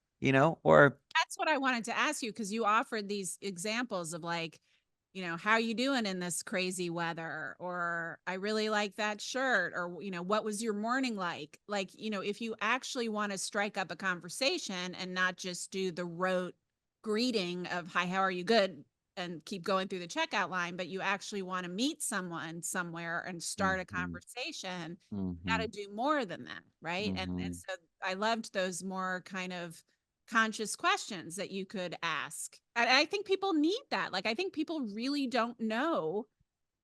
or That's what I wanted to ask you, because you offered these examples of like, how you doing in this crazy weather? Or I really like that shirt. Or, what was your morning like? Like, if you actually want to strike up a conversation and not just do the rote greeting of, "Hi, how are you?" Good. and keep going through the checkout line, but you actually want to meet someone somewhere and start a Mhm. conversation, got to Mhm. do more than that, right? And Mhm. so I loved those more kind of conscious questions that you could ask. And I think people need that. Like I think people really don't know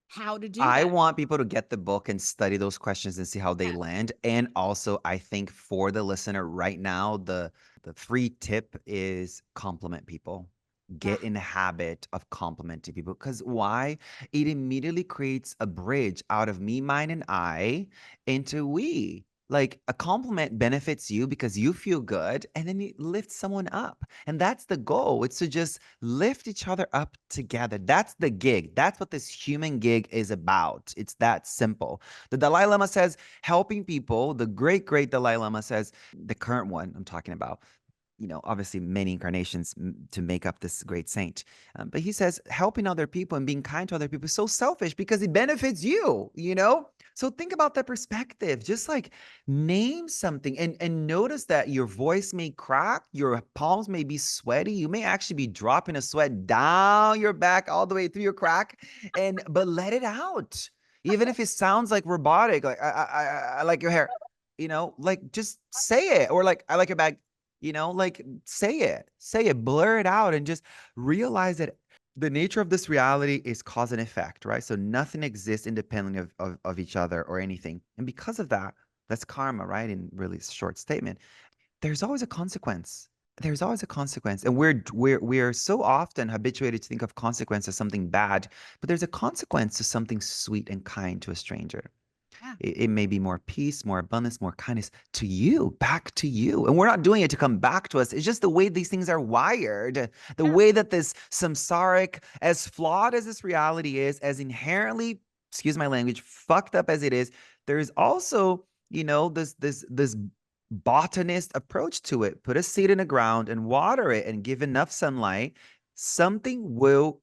how to do I that. want people to get the book and study those questions and see how they Yeah. land. And also, I think for the listener right now, the free tip is compliment people. Yeah. Get in the habit of complimenting people. Because why? It immediately creates a bridge out of me, mine, and I into we. Like a compliment benefits you because you feel good and then it lifts someone up. And that's the goal. It's to just lift each other up together. That's the gig. That's what this human gig is about. It's that simple. The Dalai Lama says helping people, the great, great Dalai Lama says, the current one I'm talking about, obviously many incarnations to make up this great saint. But he says helping other people and being kind to other people is so selfish because it benefits you. So think about that perspective. Just like name something and notice that your voice may crack, your palms may be sweaty, you may actually be dropping a sweat down your back all the way through your crack, but let it out. Even if it sounds like robotic, like I like your hair, like just say it, or like I like your bag, like say it, blur it out, and just realize that the nature of this reality is cause and effect, right? So nothing exists independently of each other or anything. And because of that, that's karma, right? In really short statement, there's always a consequence. There's always a consequence. And we're so often habituated to think of consequence as something bad, but there's a consequence to something sweet and kind to a stranger. Yeah. It may be more peace, more abundance, more kindness to you, back to you. And we're not doing it to come back to us. It's just the way these things are wired, the Yeah. way that this samsaric, as flawed as this reality is, as inherently, excuse my language, fucked up as it is, there's also, this botanist approach to it. Put a seed in the ground and water it and give enough sunlight. Something will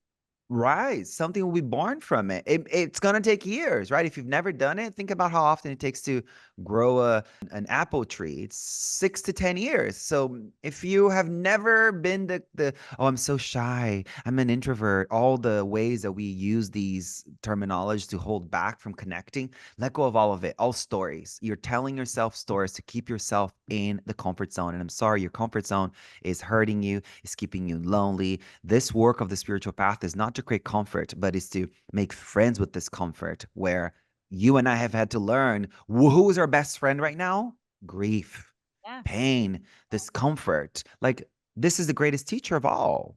rise. Something will be born from it. It's going to take years, right? If you've never done it, think about how often it takes to grow an apple tree. It's 6 to 10 years. So if you have never been oh, I'm so shy, I'm an introvert, all the ways that we use these terminologies to hold back from connecting, let go of all of it. All stories. You're telling yourself stories to keep yourself in the comfort zone. And I'm sorry, your comfort zone is hurting you, is keeping you lonely. This work of the spiritual path is not to create comfort, but is to make friends with this comfort, where you and I have had to learn who is our best friend right now? Grief, Yes. pain, discomfort. Like, this is the greatest teacher of all.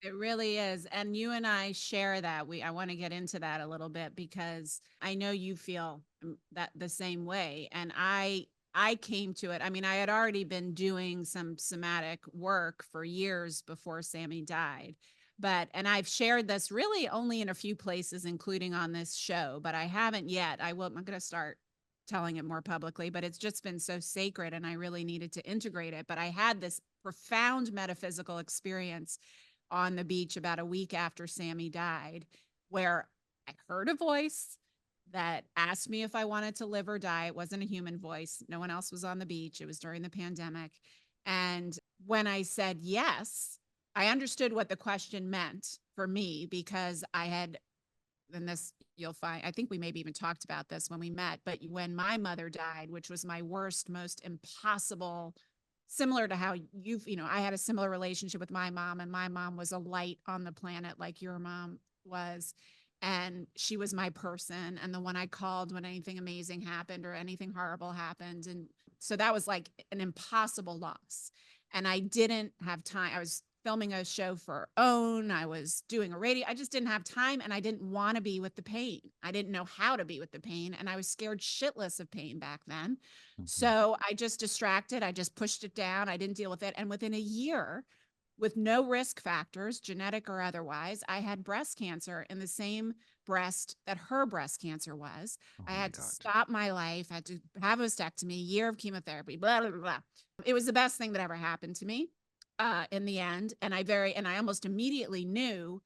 It really is. And you and I share that. I want to get into that a little bit because I know you feel that the same way. And I came to it. I mean, I had already been doing some somatic work for years before Sammy died. And I've shared this really only in a few places, including on this show, but I haven't yet. I'm going to start telling it more publicly, but it's just been so sacred and I really needed to integrate it. But I had this profound metaphysical experience on the beach about a week after Sammy died, where I heard a voice that asked me if I wanted to live or die. It wasn't a human voice. No one else was on the beach. It was during the pandemic. And when I said yes, I understood what the question meant for me because I had, and this you'll find, I think we maybe even talked about this when we met, but when my mother died, which was my worst, most impossible, similar to how I had a similar relationship with my mom, and my mom was a light on the planet like your mom was. And she was my person and the one I called when anything amazing happened or anything horrible happened. And so that was like an impossible loss. And I didn't have time. I was filming a show for OWN. I was doing a radio. I just didn't have time and I didn't want to be with the pain. I didn't know how to be with the pain. And I was scared shitless of pain back then. Mhm. So I just distracted. I just pushed it down. I didn't deal with it. And within a year, with no risk factors, genetic or otherwise, I had breast cancer in the same breast that her breast cancer was. Oh I my had to God. stop my life, I had to have a mastectomy, year of chemotherapy, blah, blah, blah, blah. It was the best thing that ever happened to me in the end. And I almost immediately knew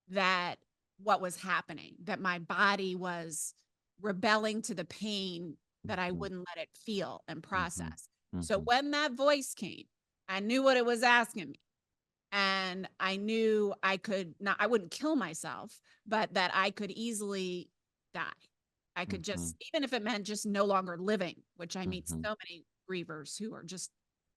that what was happening, that my body was rebelling to the pain that I Mhm. wouldn't let it feel and Mhm. process. So Mhm. when that voice came, I knew what it was asking me. And I knew I could not, I wouldn't kill myself, but that I could easily die. I could Mhm, just, even if it meant just no longer living, which I meet mhm, so many grievers who are just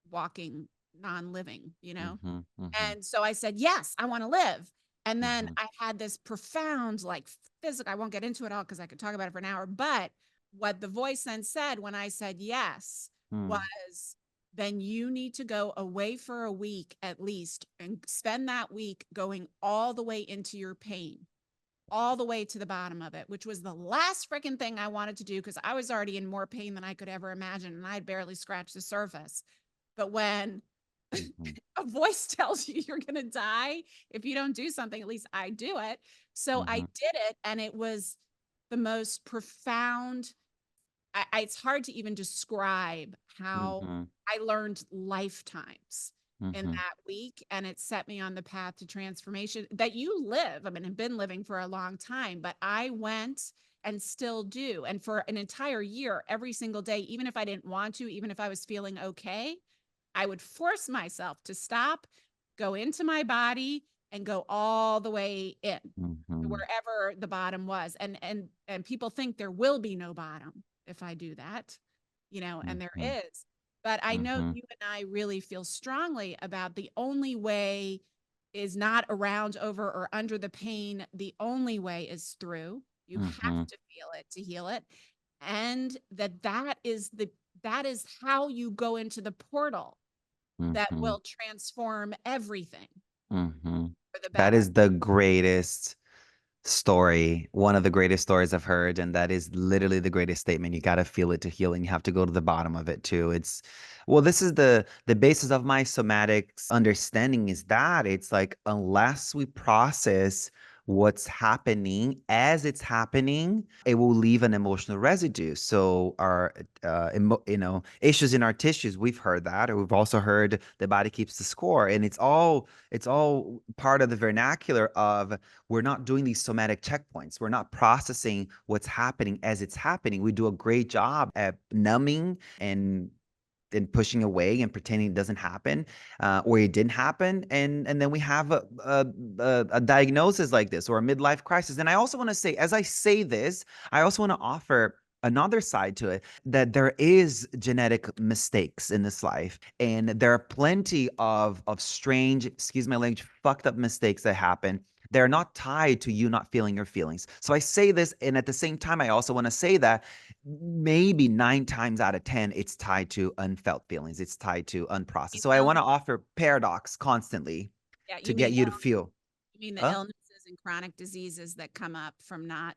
walking non-living, you know? mhm, mhm, And so I said, yes, I want to live. And then mhm, I had this profound, like physical, I won't get into it all because I could talk about it for an hour. But what the voice then said when I said yes mm, was, then you need to go away for a week at least and spend that week going all the way into your pain, all the way to the bottom of it, which was the last freaking thing I wanted to do because I was already in more pain than I could ever imagine. And I had barely scratched the surface. But when mhm, a voice tells you you're going to die if you don't do something, at least I do it. So I mhm, did it. And it was the most profound. It's hard to even describe how mhm, I learned lifetimes in mhm, that week. And it set me on the path to transformation that you live. I mean, I've been living for a long time, but I went and still do. And for an entire year, every single day, even if I didn't want to, even if I was feeling okay, I would force myself to stop, go into my body, and go all the way in to mhm, wherever the bottom was. And people think there will be no bottom if I do that, and there mhm, is. But I know mhm, you and I really feel strongly about the only way is not around, over, or under the pain. The only way is through. You have mhm, to feel it to heal it. And that is how you go into the portal that mhm, will transform everything mhm. for the That better. is the greatest story, one of the greatest stories I've heard, and that is literally the greatest statement. You got to feel it to heal, and you have to go to the bottom of it too. It's well, this is the basis of my somatics understanding is that it's like unless we process what's happening as it's happening, it will leave an emotional residue. So our issues in our tissues, we've heard that, or we've also heard the body keeps the score, and it's all part of the vernacular of we're not doing these somatic checkpoints. We're not processing what's happening as it's happening. We do a great job at numbing and pushing away and pretending it doesn't happen, or it didn't happen, and then we have a diagnosis like this or a midlife crisis. And I also want to say, as I say this, I also want to offer another side to it, that there is genetic mistakes in this life, and there are plenty of strange, excuse my language, fucked up mistakes that happen. They're not tied to you not feeling your feelings. So I say this, and at the same time I also want to say that maybe 9 times out of 10, it's tied to unfelt feelings. It's tied to unprocessed. You So I know, want to offer paradox constantly yeah, to get you to feel. you mean the Huh? illnesses and chronic diseases that come up from not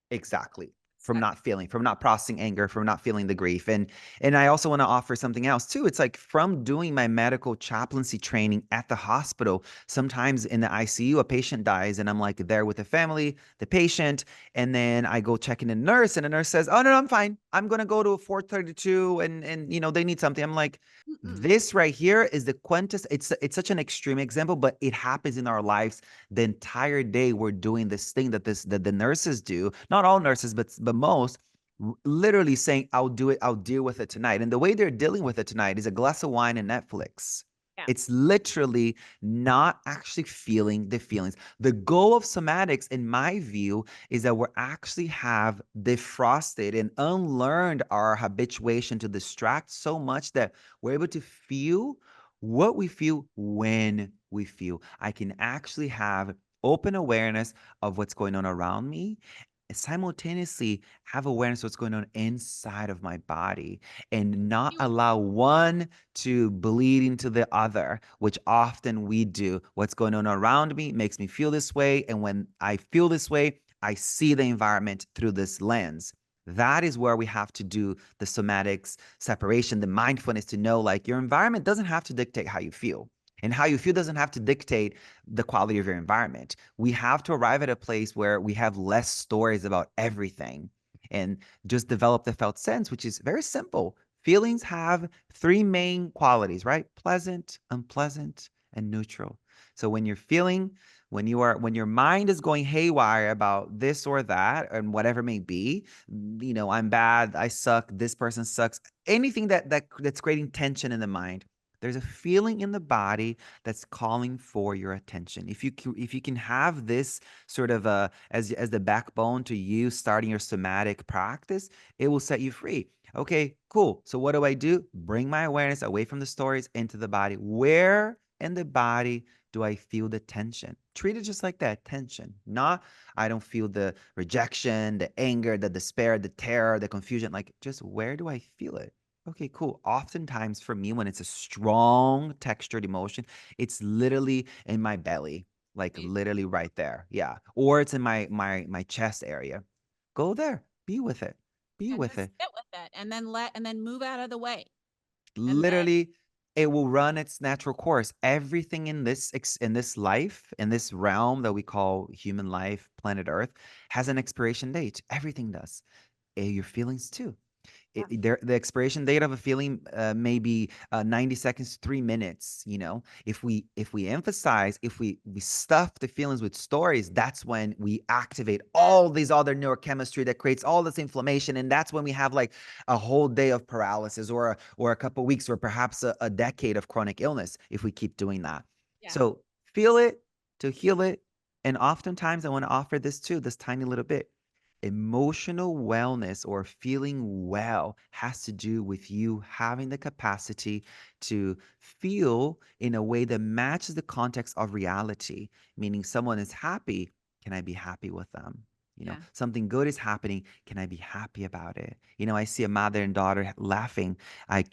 Exactly. From stuff. not feeling, from not processing anger, from not feeling the grief. And I also want to offer something else too. It's like from doing my medical chaplaincy training at the hospital, sometimes in the ICU, a patient dies and I'm like there with the family, the patient, and then I go check in a nurse and the nurse says, "Oh no, I'm fine. I'm gonna go to a 432 and they need something." I'm like, Mm-mm. this right here is the quintess. It's such an extreme example, but it happens in our lives the entire day. We're doing this thing that the nurses do, not all nurses but most, literally saying, "I'll do it, I'll deal with it tonight." And the way they're dealing with it tonight is a glass of wine and Netflix. Yeah. It's literally not actually feeling the feelings. The goal of somatics, in my view, is that we actually have defrosted and unlearned our habituation to distract so much that we're able to feel what we feel when we feel. I can actually have open awareness of what's going on around me, simultaneously have awareness of what's going on inside of my body, and not You allow one to bleed into the other, which often we do. What's going on around me makes me feel this way, and when I feel this way, I see the environment through this lens. That is where we have to do the somatics separation, the mindfulness, to know like your environment doesn't have to dictate how you feel. And how you feel doesn't have to dictate the quality of your environment. We have to arrive at a place where we have less stories about everything and just develop the felt sense, which is very simple. Feelings have three main qualities, right? Pleasant, unpleasant, and neutral. So when you're feeling, when your mind is going haywire about this or that and whatever it may be, I'm bad, I suck, this person sucks, anything that's creating tension in the mind, There's a feeling in the body that's calling for your attention. If you can have this sort of as the backbone to you starting your somatic practice, it will set you free. Okay, cool. So what do I do? Bring my awareness away from the stories into the body. Where in the body do I feel the tension? Treat it just like that, tension. Not I don't feel the rejection, the anger, the despair, the terror, the confusion. Like just where do I feel it? Okay, cool. Oftentimes for me, when it's a strong textured emotion, it's literally in my belly, like Right. literally right there. Yeah. Or it's in my chest area. Go there. Be with it. Be And with just it. sit with it and then move out of the way. And then Literally, it will run its natural course. Everything in in this life, in this realm that we call human life, planet Earth, has an expiration date. Everything does. Your feelings too. yeah, The expiration date of a feeling may be 90 seconds, 3 minutes. If we emphasize, if we stuff the feelings with stories, that's when we activate all these other neurochemistry that creates all this inflammation, and that's when we have like a whole day of paralysis, or a couple weeks, or perhaps a decade of chronic illness if we keep doing that. yeah, So feel it to heal it, and oftentimes I want to offer this too, this tiny little bit. Emotional wellness or feeling well has to do with you having the capacity to feel in a way that matches the context of reality. Meaning, someone is happy, can I be happy with them? yeah, Something good is happening. Can I be happy about it? I see a mother and daughter laughing. I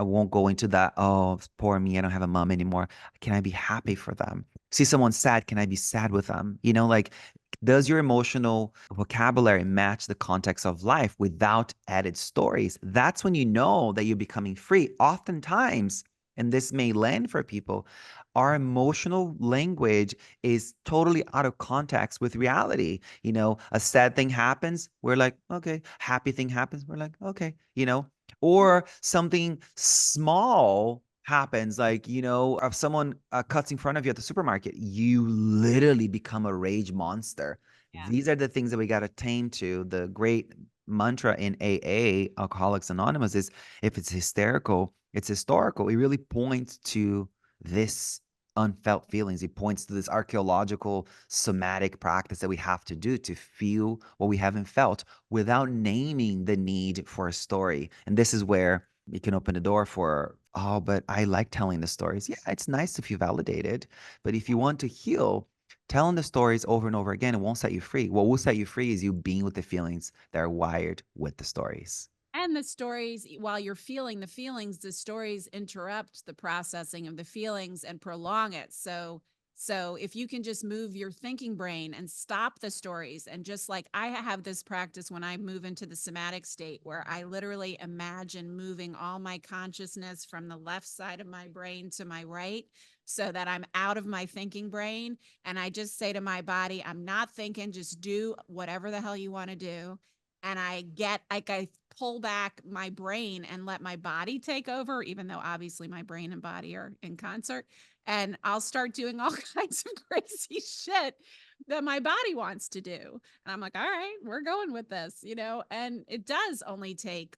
won't go into that. Oh, poor me. I don't have a mom anymore. Can I be happy for them? See someone sad. Can I be sad with them? Like, does your emotional vocabulary match the context of life without added stories? That's when you know that you're becoming free. Oftentimes, and this may land for people, our emotional language is totally out of context with reality. A sad thing happens, we're like, okay. Happy thing happens, we're like, okay. Or something small happens, like if someone cuts in front of you at the supermarket, you literally become a rage monster. yeah. These are the things that we got to tame to. The great mantra in AA, Alcoholics Anonymous, is if it's hysterical, it's historical. It really points to this unfelt feelings. It points to this archaeological somatic practice that we have to do to feel what we haven't felt without naming the need for a story. And this is where it can open the door for, oh, but I like telling the stories. Yeah, it's nice to feel validated. But if you want to heal, telling the stories over and over again, it won't set you free. What will set you free is you being with the feelings that are wired with the stories. And the stories, while you're feeling the feelings, the stories interrupt the processing of the feelings and prolong it. So if you can just move your thinking brain and stop the stories, and just like I have this practice when I move into the somatic state where I literally imagine moving all my consciousness from the left side of my brain to my right, so that I'm out of my thinking brain, and I just say to my body, I'm not thinking, just do whatever the hell you want to do. And I get like, I pull back my brain and let my body take over, even though obviously my brain and body are in concert. And I'll start doing all kinds of crazy shit that my body wants to do. And I'm like, all right, we're going with this. And it does only take,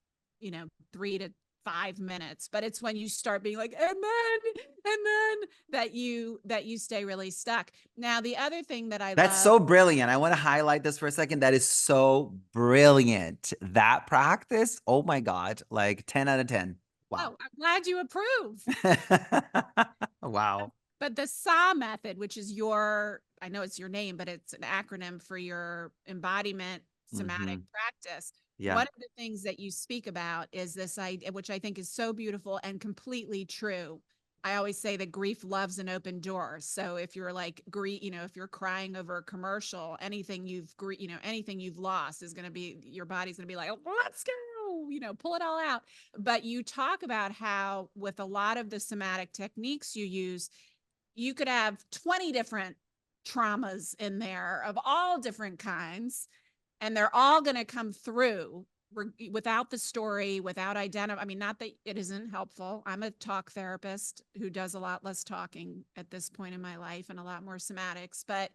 3 to 5 minutes, but it's when you start being like, and then that you stay really stuck. Now, the other thing that I That's love. so brilliant. I want to highlight this for a second. That is so brilliant. That practice, oh my God, like 10 out of 10. Wow. Oh, I'm glad you approve. Wow. But the SAH method, which is I know it's your name, but it's an acronym for your embodiment somatic Hmm. practice. Yeah. One of the things that you speak about is this idea, which I think is so beautiful and completely true. I always say that grief loves an open door. So if you're like if you're crying over a commercial, anything you've lost is going to be, your body's going to be like, let's go, pull it all out. But you talk about how with a lot of the somatic techniques you use, you could have 20 different traumas in there of all different kinds, and they're all going to come through without the story, without I mean, not that it isn't helpful. I'm a talk therapist who does a lot less talking at this point in my life and a lot more somatics. But,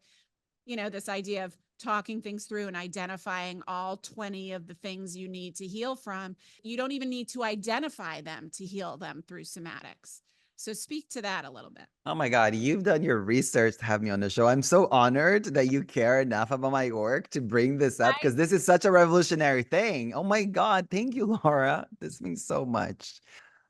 this idea of talking things through and identifying all 20 of the things you need to heal from, you don't even need to identify them to heal them through somatics. So speak to that a little bit. Oh my God, you've done your research to have me on the show. I'm so honored that you care enough about my work to bring this up I because this is such a revolutionary thing. Oh my God, thank you, Laura. This means so much.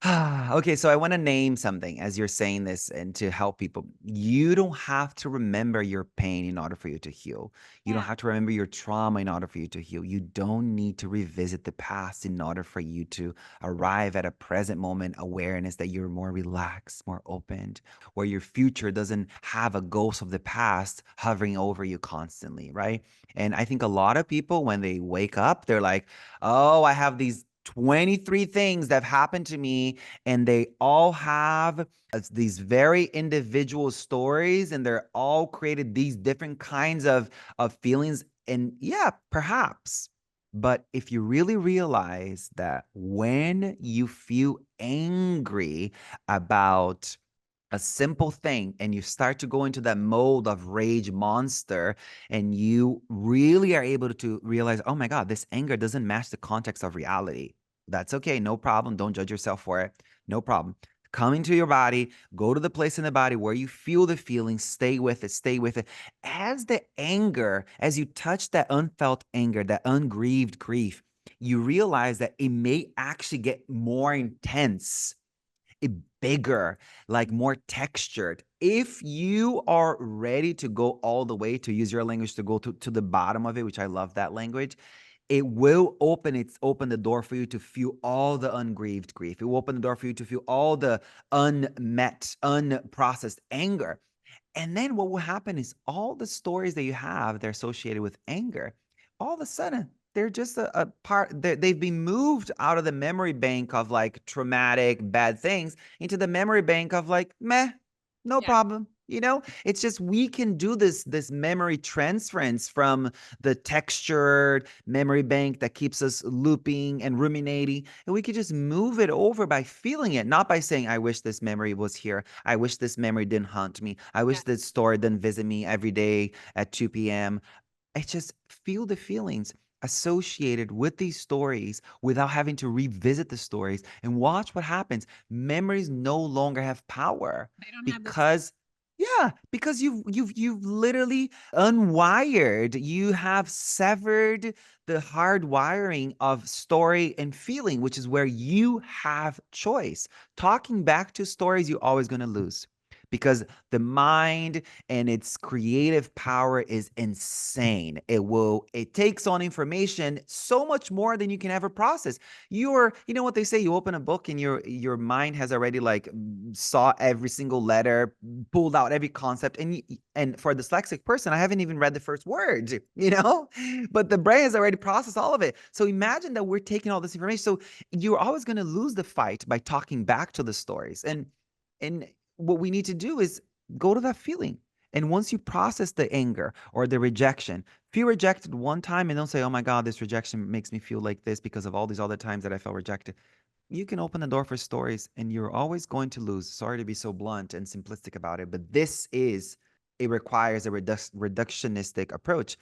Okay, so I want to name something as you're saying this and to help people. You don't have to remember your pain in order for you to heal. You don't Yeah. have to remember your trauma in order for you to heal. You don't need to revisit the past in order for you to arrive at a present moment awareness that you're more relaxed, more open, where your future doesn't have a ghost of the past hovering over you constantly, right? And I think a lot of people, when they wake up, they're like, oh, I have these 23 things that have happened to me, and they all have these very individual stories, and they're all created these different kinds of feelings. And yeah, perhaps. But if you really realize that when you feel angry about a simple thing and you start to go into that mode of rage monster and you really are able to realize, oh my God, this anger doesn't match the context of reality. That's okay. No problem. Don't judge yourself for it. No problem. Come into your body, go to the place in the body where you feel the feeling, stay with it, stay with it. As the anger, as you touch that unfelt anger, that ungrieved grief, you realize that it may actually get more intense, bigger, like more textured. If you are ready to go all the way, to use your language, to go to the bottom of it, which I love that language, it will open the door for you to feel all the ungrieved grief. It will open the door for you to feel all the unmet, unprocessed anger. And then what will happen is all the stories that you have, they're associated with anger. All of a sudden, they're just a part, they've been moved out of the memory bank of like traumatic, bad things into the memory bank of like, meh, no Yeah. problem. You know, it's just we can do this memory transference from the textured memory bank that keeps us looping and ruminating. And we could just move it over by feeling it, not by saying, I wish this memory was here. I wish this memory didn't haunt me. I Yeah. wish this story didn't visit me every day at 2 p.m. I just feel the feelings associated with these stories without having to revisit the stories and watch what happens. Memories no longer have power They don't have this. because yeah, because you've literally unwired. You have severed the hard wiring of story and feeling, which is where you have choice. Talking back to stories, you're always going to lose because the mind and its creative power is insane. It takes on information so much more than you can ever process. You know what they say, you open a book and your mind has already like saw every single letter, pulled out every concept, and for a dyslexic person, I haven't even read the first word, but the brain has already processed all of it. So imagine that we're taking all this information. So you're always going to lose the fight by talking back to the stories. And what we need to do is go to that feeling. And once you process the anger or the rejection, feel rejected one time and don't say, oh my God, this rejection makes me feel like this because of all these other times that I felt rejected. You can open the door for stories and you're always going to lose. Sorry to be so blunt and simplistic about it, but it requires a reductionistic approach.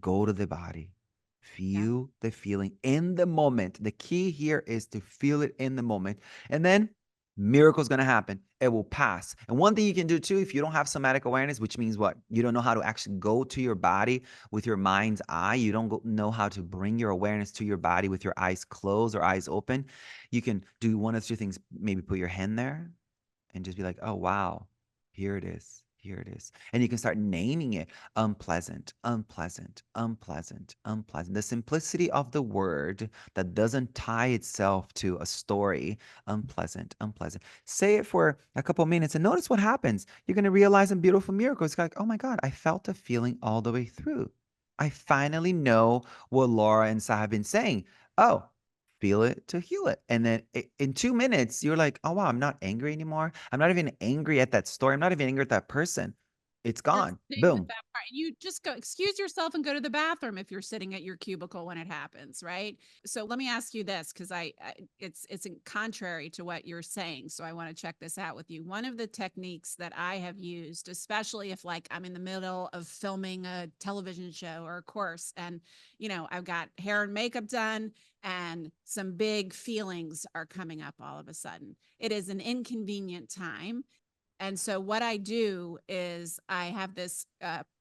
Go to the body, Yeah. feel the feeling in the moment. The key here is to feel it in the moment. And then miracle's going to happen. It will pass. And one thing you can do too, if you don't have somatic awareness, which means what? You don't know how to actually go to your body with your mind's eye. You don't know how to bring your awareness to your body with your eyes closed or eyes open. You can do one of two things. Maybe put your hand there and just be like, oh, wow, here it is. Here it is. And you can start naming it: unpleasant, unpleasant, unpleasant, unpleasant. The simplicity of the word that doesn't tie itself to a story: unpleasant, unpleasant. Say it for a couple minutes and notice what happens. You're going to realize a beautiful miracle. It's like, oh my God, I felt a feeling all the way through. I finally know what Laura and Sah have been saying. Oh, feel it to heal it. And then in 2 minutes, you're like, oh, wow, I'm not angry anymore. I'm not even angry at that story. I'm not even angry at that person. It's You're gone. sitting with Boom. that part. You just go excuse yourself and go to the bathroom if you're sitting at your cubicle when it happens, right? So let me ask you this because it's contrary to what you're saying. So I want to check this out with you. One of the techniques that I have used, especially if like I'm in the middle of filming a television show or a course, and I've got hair and makeup done, and some big feelings are coming up all of a sudden. It is an inconvenient time, and so what I do is I have this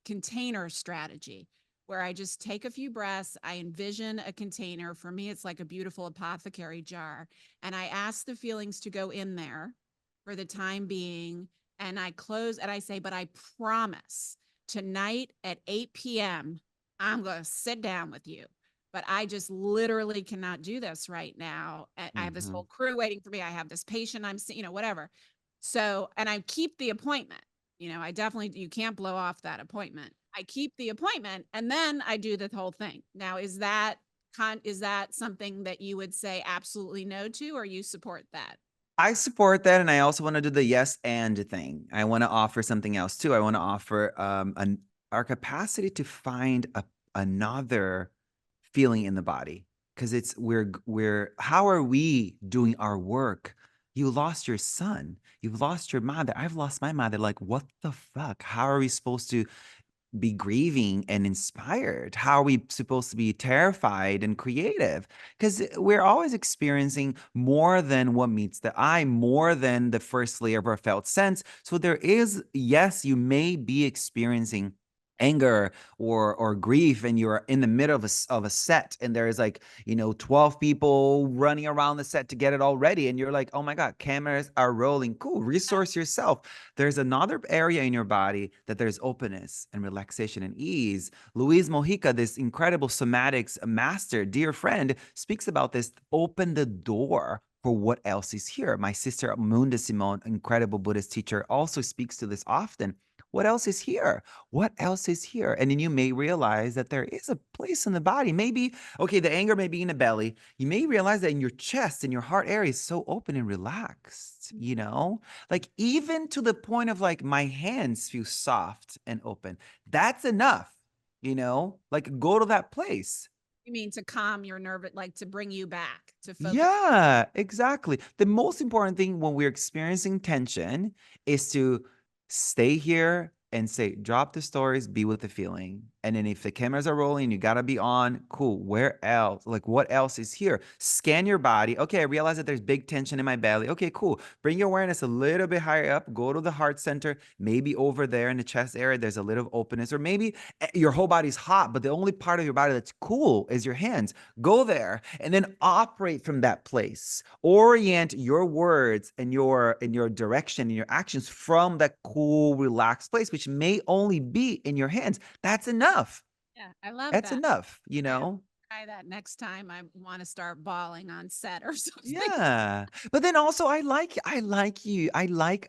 container strategy where I just take a few breaths. I envision a container. For me, it's like a beautiful apothecary jar. And I ask the feelings to go in there for the time being. And I close and I say, but I promise tonight at 8 p.m., I'm going to sit down with you. But I just literally cannot do this right now. I have this Mhm. whole crew waiting for me. I have this patient I'm seeing, whatever. So, and I keep the appointment. I definitely, you can't blow off that appointment. I keep the appointment and then I do the whole thing. Now, is that something that you would say absolutely no to, or you support that? I support that, and I also wanna do the yes and thing. I wanna offer something else too. I wanna offer, an our capacity to find another feeling in the body, because it's we're how are we doing our work? You lost your son, you've lost your mother, I've lost my mother, like, what the fuck? How are we supposed to be grieving and inspired? How are we supposed to be terrified and creative? Because we're always experiencing more than what meets the eye, more than the first layer of our felt sense. So there is, yes, you may be experiencing anger or grief, and you're in the middle of a set, and there is like 12 people running around the set to get it all ready, and you're like, oh my god, cameras are rolling, cool, resource yourself. There's another area in your body that there's openness and relaxation and ease. Luis Mojica, this incredible somatics master, dear friend, speaks about this. Open the door for what else is here. My sister Sah D'Simone, incredible Buddhist teacher, also speaks to this often. What else is here? What else is here? And then you may realize that there is a place in the body. Maybe, okay, the anger may be in the belly. You may realize that in your chest and your heart area is so open and relaxed, like even to the point of like my hands feel soft and open. That's enough, like go to that place. You mean to calm your nerve, like to bring you back to focus? Yeah, exactly. The most important thing when we're experiencing tension is to stay here and say, drop the stories, be with the feeling. And then if the cameras are rolling, you gotta be on, cool. Where else? Like, what else is here? Scan your body. Okay, I realize that there's big tension in my belly. Okay, cool. Bring your awareness a little bit higher up. Go to the heart center. Maybe over there in the chest area, there's a little openness. Or maybe your whole body's hot, but the only part of your body that's cool is your hands. Go there and then operate from that place. Orient your words and your direction and your actions from that cool, relaxed place, which may only be in your hands. That's enough. Yeah, I love That's that. enough, I have to try that next time I want to start bawling on set or something. Yeah. But then also I like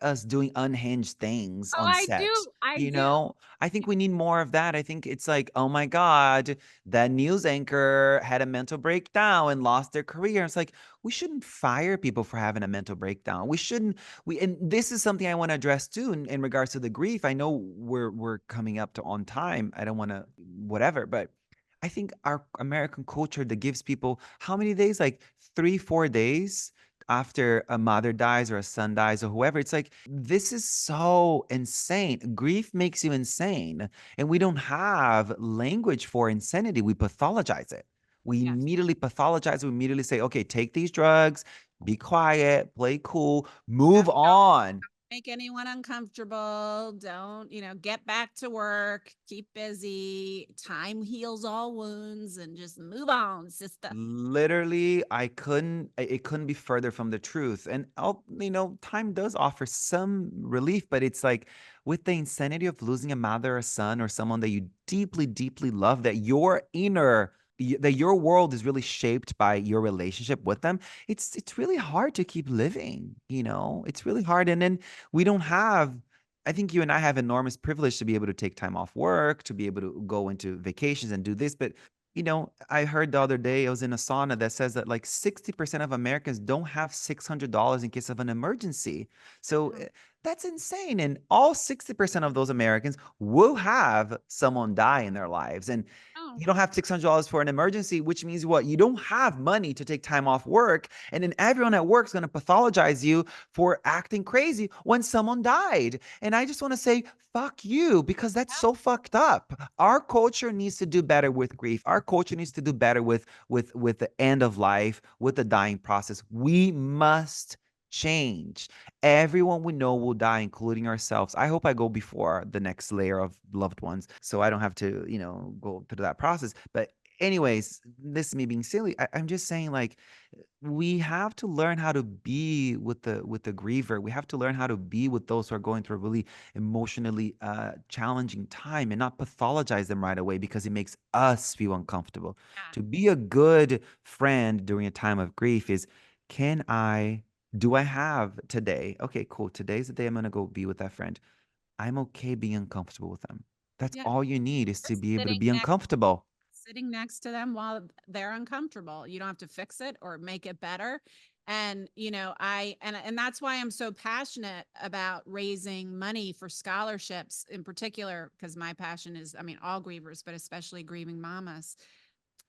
us doing unhinged things Oh, on I set. do. I do. I think we need more of that. I think it's like, oh my God, that news anchor had a mental breakdown and lost their career. It's like we shouldn't fire people for having a mental breakdown. We shouldn't we and this is something I want to address too in regards to the grief. I know we're coming up to on time. I don't want to whatever, but I think our American culture that gives people how many days? Like 3, 4 days after a mother dies or a son dies or whoever. It's like, this is so insane. Grief makes you insane. And we don't have language for insanity. We pathologize it. We Yes. immediately pathologize. We immediately say, okay, take these drugs, be quiet, play cool, Yep. move on. Make anyone uncomfortable. Don't, get back to work, keep busy. Time heals all wounds and just move on, sister. Literally, it couldn't be further from the truth. And time does offer some relief, but it's like with the insanity of losing a mother, a son, or someone that you deeply, deeply love, that that your world is really shaped by your relationship with them. It's really hard to keep living, It's really hard. And then we don't have I think you and I have enormous privilege to be able to take time off work, to be able to go into vacations and do this, but I heard the other day, I was in a sauna that says that like 60% of Americans don't have $600 in case of an emergency. So Wow. That's insane. And all 60% of those Americans will have someone die in their lives. And Oh, you don't have $600 for an emergency, which means what? You don't have money to take time off work. And then everyone at work is going to pathologize you for acting crazy when someone died. And I just want to say, fuck you, because that's so fucked up. Our culture needs to do better with grief. Our culture needs to do better with the end of life, with the dying process. We must change. Everyone we know will die, including ourselves. I hope I go before the next layer of loved ones so I don't have to, go through that process. But anyways, this is me being silly. I'm just saying, like, we have to learn how to be with the griever. We have to learn how to be with those who are going through a really emotionally challenging time and not pathologize them right away because it makes us feel uncomfortable. yeah. To be a good friend during a time of grief is, can I do I have today? Okay, cool. Today's the day I'm gonna go be with that friend. I'm okay being uncomfortable with them. That's Yeah. all you need, is to Just be able to be uncomfortable. sitting next to them while they're uncomfortable. You don't have to fix it or make it better. And and that's why I'm so passionate about raising money for scholarships in particular, because my passion is, I mean, all grievers, but especially grieving mamas,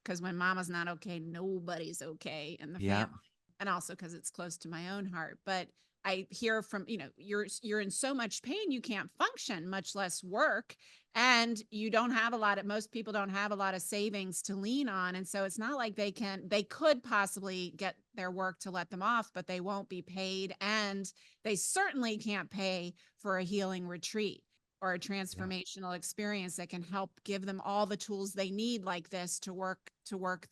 because when mama's not okay, nobody's okay in the Yeah. family. And also because it's close to my own heart. But I hear from, you're in so much pain you can't function, much less work. And you don't have a lot of most people don't have a lot of savings to lean on. And so it's not like they could possibly get their work to let them off, but they won't be paid. And they certainly can't pay for a healing retreat or a Yeah. transformational experience that can help give them all the tools they need like this to work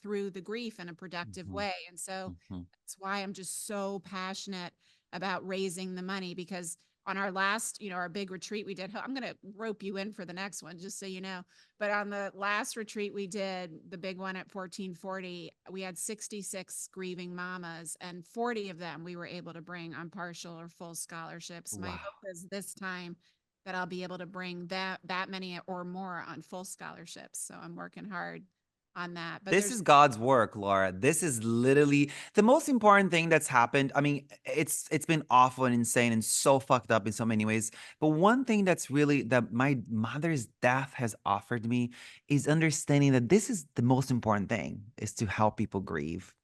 through the grief in a productive Mhm, way. And so mhm. that's why I'm just so passionate about raising the money, because on our last, our big retreat we did, I'm going to rope you in for the next one just so you know, but on the last retreat we did, the big one at 1440, we had 66 grieving mamas, and 40 of them we were able to bring on partial or full scholarships. My Wow. hope is this time that I'll be able to bring that many or more on full scholarships. So I'm working hard on that. But This there's is God's work, Laura. This is literally the most important thing that's happened. I mean, it's been awful and insane and so fucked up in so many ways. But one thing that's really that my mother's death has offered me is understanding that this is the most important thing, is to help people grieve.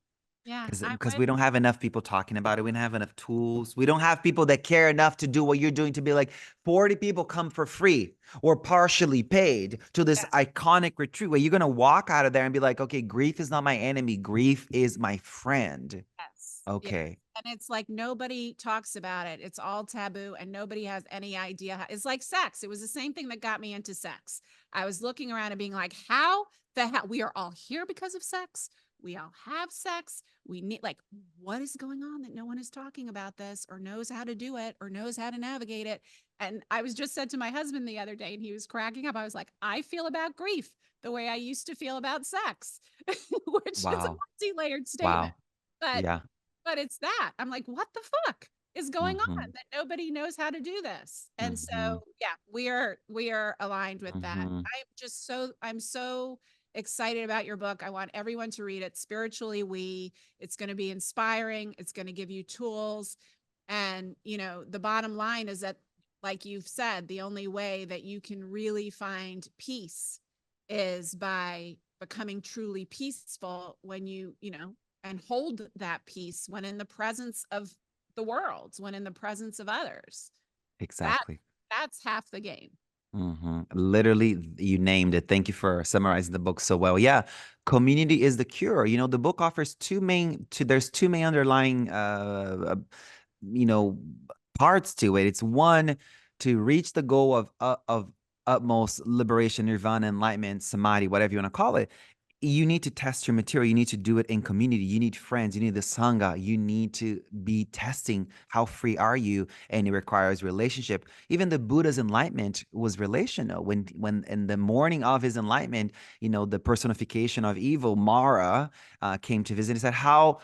yeah, Because I'm because with we don't have enough people talking about it. We don't have enough tools. We don't have people that care enough to do what you're doing, to be like, 40 people come for free or partially paid to this yes. iconic retreat where you're going to walk out of there and be like, okay, grief is not my enemy. Grief is my friend. Yes. Yes. Okay. And it's like nobody talks about it. It's all taboo and nobody has any idea it's like sex. It was the same thing that got me into sex. I was looking around and being like, how the hell we are all here because of sex. We all have sex. We need, like, what is going on that no one is talking about this or knows how to do it or knows how to navigate it? And I was just said to my husband the other day and he was cracking up. I was like, I feel about grief the way I used to feel about sex, which is a Wow. multi-layered statement. Wow. But Yeah. it's that. I'm like, what the fuck is going on Mm-hmm. that nobody knows how to do this? And so, Mm-hmm. yeah, we are aligned with that. Mm-hmm. I'm so excited about your book. I want everyone to read it. Spiritually We. It's going to be inspiring. It's going to give you tools. And, the bottom line is that, like you've said, the only way that you can really find peace is by becoming truly peaceful when and hold that peace when in the presence of the world, when in the presence of others. That Exactly. that's half the game. Literally, you named it. Thank you for summarizing the book so well. Yeah, community is the cure. The book offers there's two main underlying you know parts to it. It's one, to reach the goal of utmost liberation, nirvana, enlightenment, samadhi, whatever you want to call it. You need to test your material. You need to do it in community. You need friends. You need the sangha. You need to be testing how free are you, and it requires relationship. Even the Buddha's enlightenment was relational. When in the morning of his enlightenment, the personification of evil, Mara, came to visit and said, how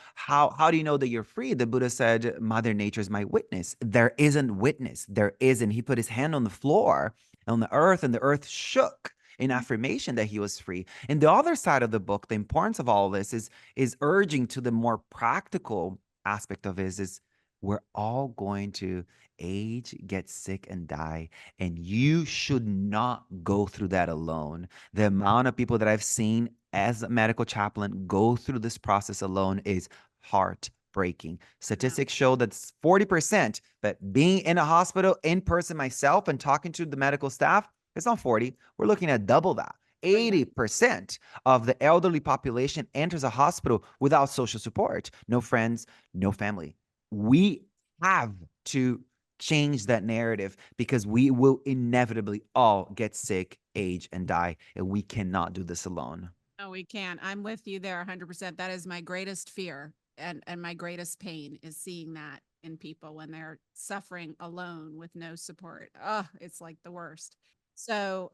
do you know that you're free? The Buddha said, Mother Nature is my witness. There isn't witness. There isn't. He put his hand on the floor, on the earth, and the earth shook in affirmation that he was free. And the other side of the book, the importance of all of this is urging to the more practical aspect of it is we're all going to age, get sick, and die. And you should not go through that alone. The amount of people that I've seen as a medical chaplain go through this process alone is heartbreaking. Yeah. Statistics show that's 40%, but being in a hospital in person myself and talking to the medical staff, it's not 40. We're looking at double that. Oh, yeah. 80% of the elderly population enters a hospital without social support, no friends, no family. We have to change that narrative because we will inevitably all get sick, age, and die. And we cannot do this alone. No, we can. I'm with you there 100%. That is my greatest fear and my greatest pain is seeing that in people when they're suffering alone with no support. Oh, it's like the worst. So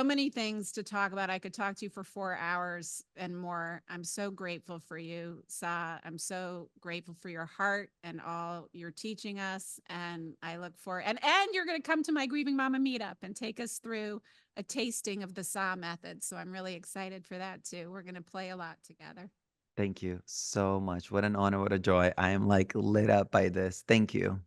many things to talk about. I could talk to you for 4 hours and more. I'm so grateful for you, Sah. I'm so grateful for your heart and all you're teaching us. And I look forward and you're gonna come to my Grieving Mama meetup and take us through a tasting of the SAH method. So I'm really excited for that too. We're going to play a lot together. Thank you so much. What an honor, what a joy. I am like lit up by this. Thank you.